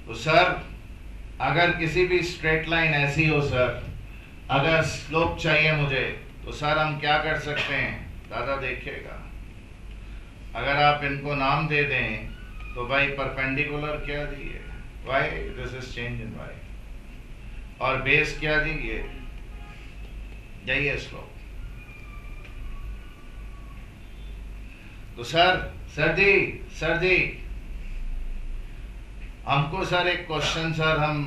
तो सर अगर किसी भी स्ट्रेट लाइन ऐसी हो सर, अगर स्लोप चाहिए मुझे, तो सर हम क्या कर सकते हैं दादा, देखिएगा अगर आप इनको नाम दे दें तो भाई परपेंडिकुलर क्या दिए y, this is change in y, और बेस क्या दिए, यही है स्लोप। तो सर जी हमको सर एक क्वेश्चन सर हम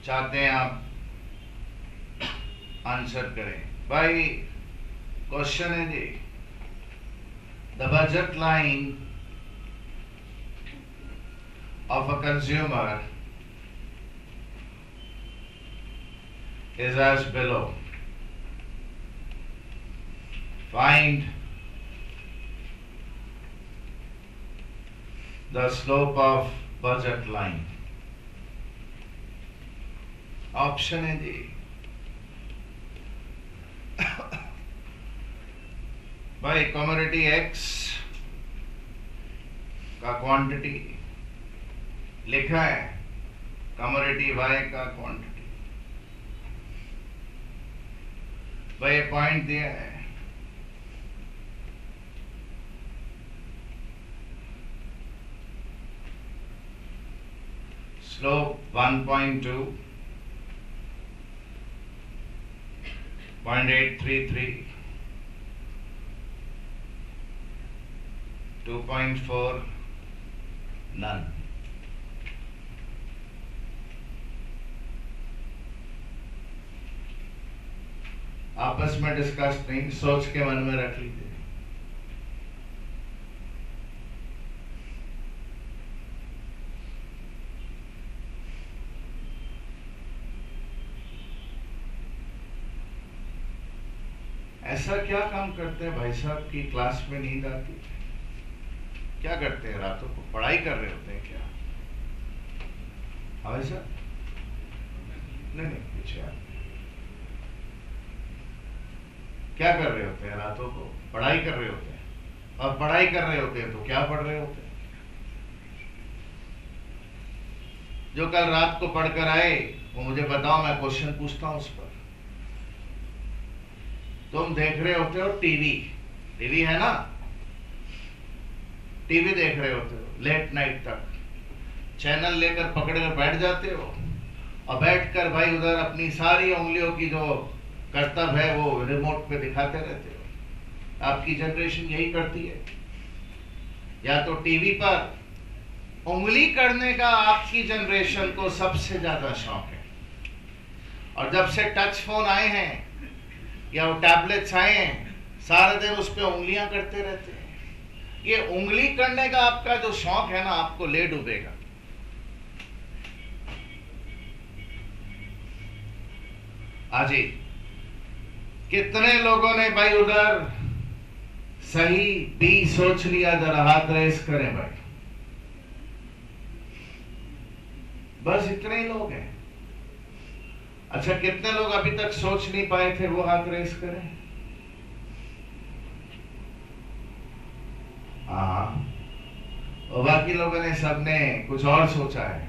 चाहते हैं आप आंसर करें। भाई क्वेश्चन है जी, the budget line of a consumer is as below. Find the slope of budget line. Option है जी, भाई कमोडिटी एक्स का क्वांटिटी लिखा है, कमोडिटी वाई का क्वांटिटी, भाई पॉइंट दिया है, स्लोप 1.2, 0.833, 2.4, none। आपस में डिस्कस नहीं, सोच के मन में रख लीजिए। ऐसा क्या काम करते हैं भाई साहब की क्लास में नींद आती? क्या करते हैं रातों को, पढ़ाई कर रहे होते हैं क्या? हाँ भाई साहब, नहीं पीछे आप क्या कर रहे होते हैं रातों को, पढ़ाई कर रहे होते हैं। और पढ़ाई कर रहे होते हैं तो क्या पढ़ रहे होते हैं? जो कल रात को पढ़कर आए वो मुझे बताओ, मैं क्वेश्चन पूछता हूं उस पर। तुम देख रहे होते हो टीवी है ना, टीवी देख रहे होते हो लेट नाइट तक, चैनल लेकर पकड़कर बैठ जाते हो और बैठकर भाई उधर अपनी सारी उंगलियों की जो कर्तव्य है वो रिमोट पे दिखाते रहते हो। आपकी जनरेशन यही करती है, या तो टीवी पर उंगली करने का आपकी जनरेशन को सबसे ज्यादा शौक है। और जब से टच फोन आए हैं या वो टैबलेट्स आए हैं, सारे दिन उस पर उंगलियां करते रहते हैं। ये उंगली करने का आपका जो शौक है ना, आपको ले डूबेगा। आजी कितने लोगों ने भाई उधर सही बी सोच लिया? जरा हाथ रेस करें भाई। बस इतने ही लोग हैं। अच्छा, कितने लोग अभी तक सोच नहीं पाए थे? वो हाथ रेस करें। हाँ, और बाकी लोगों ने सबने कुछ और सोचा है।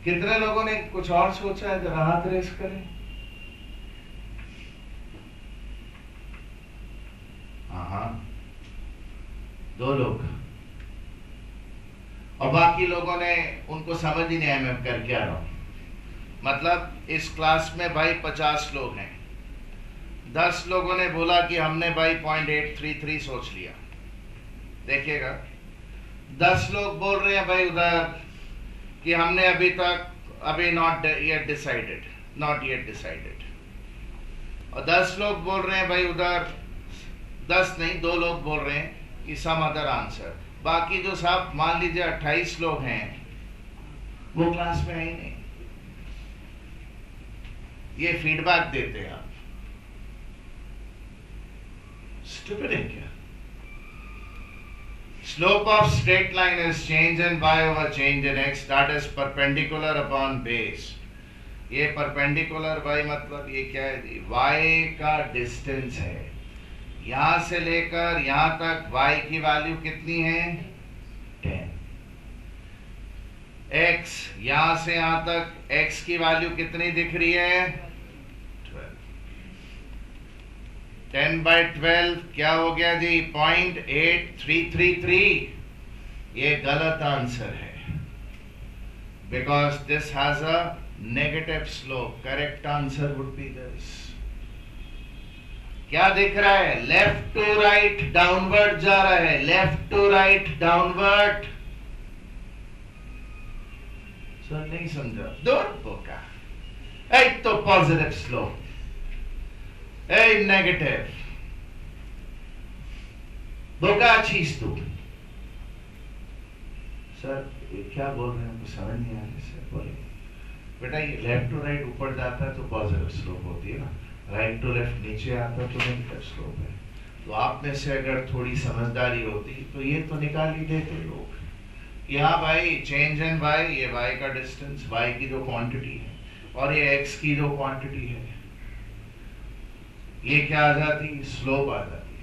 कितने लोगों ने कुछ और सोचा है? जरा हाथ रेस करें। हाँ, 2 लोग। और बाकी लोगों ने, उनको समझ ही नहीं आया मैं कर क्या रहा हूं। मतलब इस क्लास में भाई 50 लोग हैं, 10 लोगों ने बोला कि हमने भाई 0.833 सोच लिया। देखिएगा, 10 लोग बोल रहे हैं भाई उधर कि हमने अभी नॉट येट डिसाइडेड। और 10 लोग बोल रहे हैं भाई उधर, 10 नहीं 2 लोग बोल रहे हैं कि सम अदर आंसर। बाकी जो साहब मान लीजिए 28 लोग हैं, वो क्लास में है ही नहीं। ये फीडबैक देते हैं आप। स्टूपिड है क्या? Slope of straight line is change in y over change in x that is perpendicular upon base. ये perpendicular y मतलब ये क्या है जी? y का डिस्टेंस है। यहां से लेकर यहां तक y की वैल्यू कितनी है? 10। x यहां से यहां तक x की वैल्यू कितनी दिख रही है? 12। 10/12 क्या हो गया जी? 0.8333। ये गलत आंसर है, because this has a negative slope. Correct answer would be this. क्या दिख रहा है? लेफ्ट टू राइट डाउनवर्ड जा रहा है, left to right downward. Sir नहीं समझा? दूर बोका। एक तो पॉजिटिव स्लोप, एक नेगेटिव। बोका चीज तू। सर ये क्या बोल रहे हैं? मुझे समझ नहीं आ रहा। सर बोले बेटा, ये लेफ्ट टू राइट ऊपर जाता है तो पॉजिटिव स्लोप होती है ना, राइट टू लेफ्ट नीचे आता है तो नेगेटिव स्लोप है। तो आप में से अगर थोड़ी समझदारी होती तो ये तो निकाल ही देते लोग। यहाँ भाई चेंज इन वाई, ये वाई का डिस्टेंस, वाई की जो क्वांटिटी है, और ये एक्स की जो क्वांटिटी है, ये क्या आ जाती? स्लोप आ जाती है।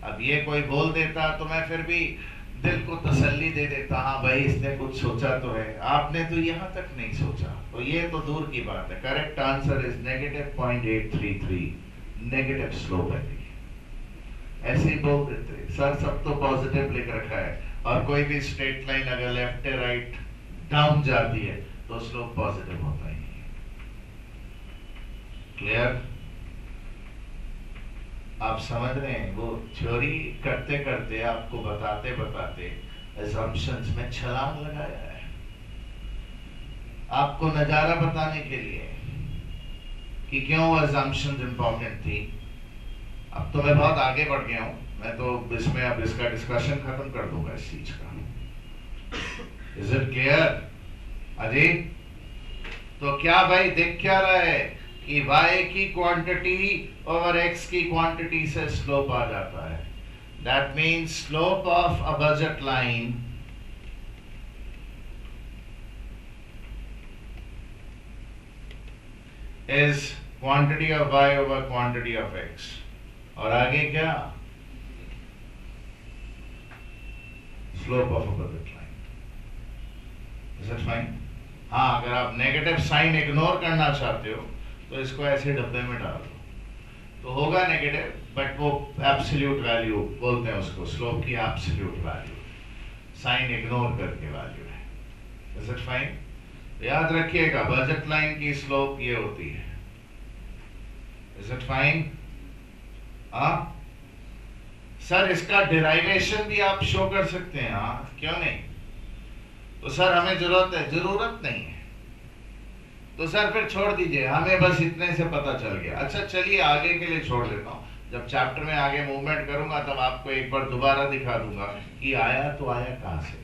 अब ये कोई बोल देता तो मैं फिर भी दिल को तसल्ली दे देता, हाँ भाई इसने कुछ सोचा तो है। आपने तो यहाँ तक नहीं सोचा, तो ये तो दूर की बात है। Correct answer is negative 0.833, negative slope है। ऐसे ही बोल देते सर, सब तो पॉजिटिव लिख रखा है, और कोई भी स्ट्रेट लाइन अगर लेफ्ट राइट डाउन जाती है तो स्लोप पॉजिटिव होता ही नहीं। क्लियर? आप समझ रहे हैं? वो थ्योरी करते करते, आपको बताते बताते assumptions में छलांग लगाया है, आपको नजारा बताने के लिए कि क्यों assumptions इंपॉर्टेंट थी। अब तो मैं बहुत आगे बढ़ गया हूं, मैं तो इसमें अब इसका डिस्कशन खत्म कर दूंगा इस चीज का। Is it clear Ajay? तो क्या भाई दिख क्या रहा है कि y की क्वांटिटी और x की क्वांटिटी से स्लोप आ जाता है। That means slope of a budget line is quantity of y over quantity of x। और आगे क्या? Slope of a budget line. Is it fine? हाँ, अगर आप नेगेटिव साइन इग्नोर करना चाहते हो तो इसको ऐसे डब्बे में डाल दो तो होगा नेगेटिव, बट वो एब्सोल्यूट वैल्यू बोलते हैं उसको, स्लोप की एब्सोल्यूट वैल्यू, साइन इग्नोर करके वैल्यू है। Is it fine? याद रखिएगा, बजट लाइन की स्लोप ये होती है। Is it fine? सर इसका डेराइवेशन भी आप शो कर सकते हैं। हाँ, क्यों नहीं? तो सर हमें जरूरत है? जरूरत नहीं है तो सर फिर छोड़ दीजिए, हमें बस इतने से पता चल गया। अच्छा चलिए आगे के लिए छोड़ देता हूं। जब चैप्टर में आगे मूवमेंट करूंगा तब आपको एक बार दोबारा दिखा दूंगा कि आया तो आया कहां से.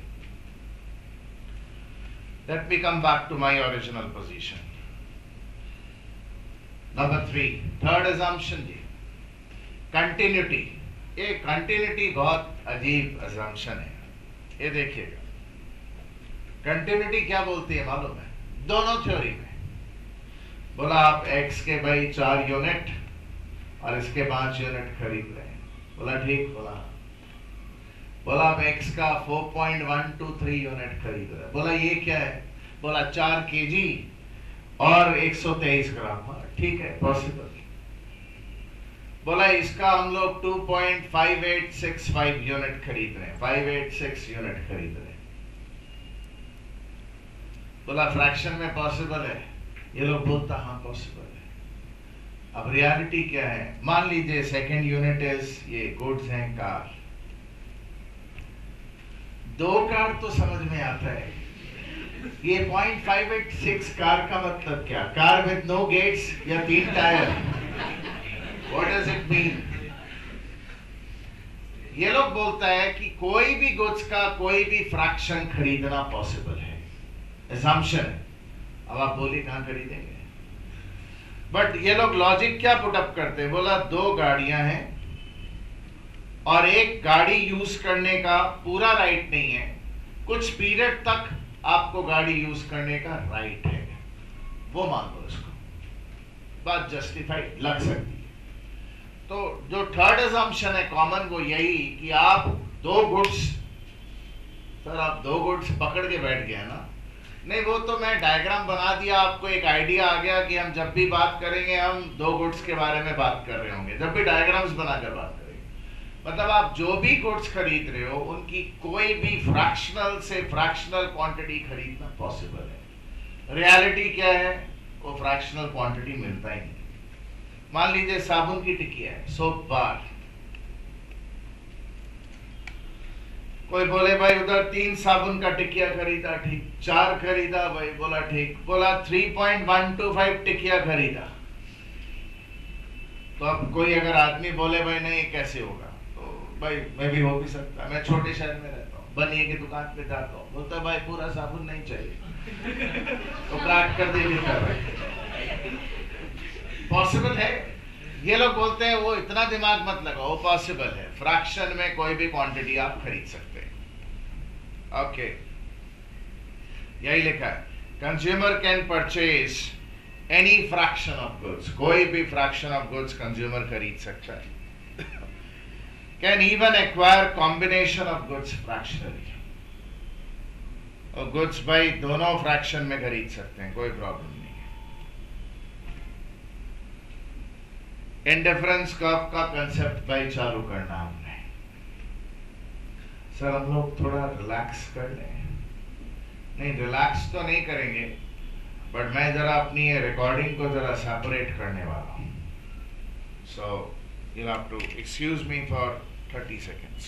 Let me come back to my original position. Number 3, third assumption ji, continuity. ये continuity बहुत अजीब assumption है. ये देखिएगा, continuity क्या बोलती है मालूम है? दोनों थ्योरी में बोला आप x के भाई 4 यूनिट और इसके 5 यूनिट खरीद रहे हैं. बोला ठीक. बोला आप x का 4.123 यूनिट खरीद रहे हैं. बोला ये क्या है? बोला 4 kg और 123 ग्राम. ठीक है, पॉसिबल. बोला इसका हम लोग 2.5865 यूनिट खरीद रहे हैं, 586 यूनिट खरीद रहे हैं. बोला फ्रैक्शन में पॉसिबल है? ये लोग बोलता हाँ पॉसिबल है. अब रियलिटी क्या है? मान लीजिए सेकंड यूनिट इज ये गुड्स हैं, कार. 2 कार तो समझ में आता है. ये 0.586 कार का मतलब क्या? कार विद नो गेट्स या 3 tyre? What does it mean? ये लोग बोलता है कि कोई भी गुड्स का कोई भी फ्रैक्शन खरीदना पॉसिबल है. assumption है. अब आप बोलिए कहां खरीदेंगे? बट ये लोग लॉजिक क्या पुटअप करते हैं? बोला 2 गाड़ियां हैं और एक गाड़ी यूज करने का पूरा राइट नहीं है, कुछ पीरियड तक आपको गाड़ी यूज करने का राइट है. वो मान लो इसको, बात जस्टिफाइड लग सकती है. तो जो थर्ड assumption है कॉमन वो यही कि आप 2 गुड्स, सर आप 2 गुड्स पकड़ के बैठ गया ना. नहीं, वो तो मैं डायग्राम बना दिया, आपको एक आइडिया आ गया कि हम जब भी बात करेंगे हम 2 गुड्स के बारे में बात कर रहे होंगे, जब भी डायग्राम्स बनाकर बात करेंगे. मतलब आप जो भी गुड्स खरीद रहे हो उनकी कोई भी फ्रैक्शनल से फ्रैक्शनल क्वांटिटी खरीदना पॉसिबल है. रियलिटी क्या है? वो फ्रैक्शनल क्वांटिटी मिलता ही नहीं. मान लीजिए साबुन की टिकिया है, सोप बार. कोई बोले भाई उधर 3 साबुन का टिकिया खरीदा, ठीक. 4 खरीदा भाई, बोला ठीक. बोला 3.125 टिकिया खरीदा. तो अब कोई अगर आदमी बोले भाई नहीं कैसे होगा, तो भाई मैं भी हो भी सकता है, मैं छोटे शहर में रहता हूँ, बनिए की दुकान पे जाता हूँ, बोलता भाई पूरा साबुन नहीं चाहिए, तो क्रैक कर दे देता भाई. पॉसिबल है. ये लोग बोलते हैं वो इतना दिमाग मत लगाओ, पॉसिबल है. फ्रैक्शन में कोई भी क्वांटिटी आप खरीद सकते हैं. ओके, यही लिखा है, consumer can purchase any fraction of goods. कोई भी फ्रैक्शन ऑफ गुड्स कंज्यूमर खरीद सकता है. Can even acquire combination of goods fractionally. और गुड्स भाई दोनों फ्रैक्शन में खरीद सकते हैं, कोई प्रॉब्लम नहीं. इंडिफरेंस कर्व का कंसेप्ट भाई चालू करना हमने. सर हम लोग थोड़ा रिलैक्स कर लें. नहीं, रिलैक्स तो नहीं करेंगे, बट मैं जरा अपनी ये रिकॉर्डिंग को जरा सेपरेट करने वाला हूं. So you have to excuse me for 30 seconds.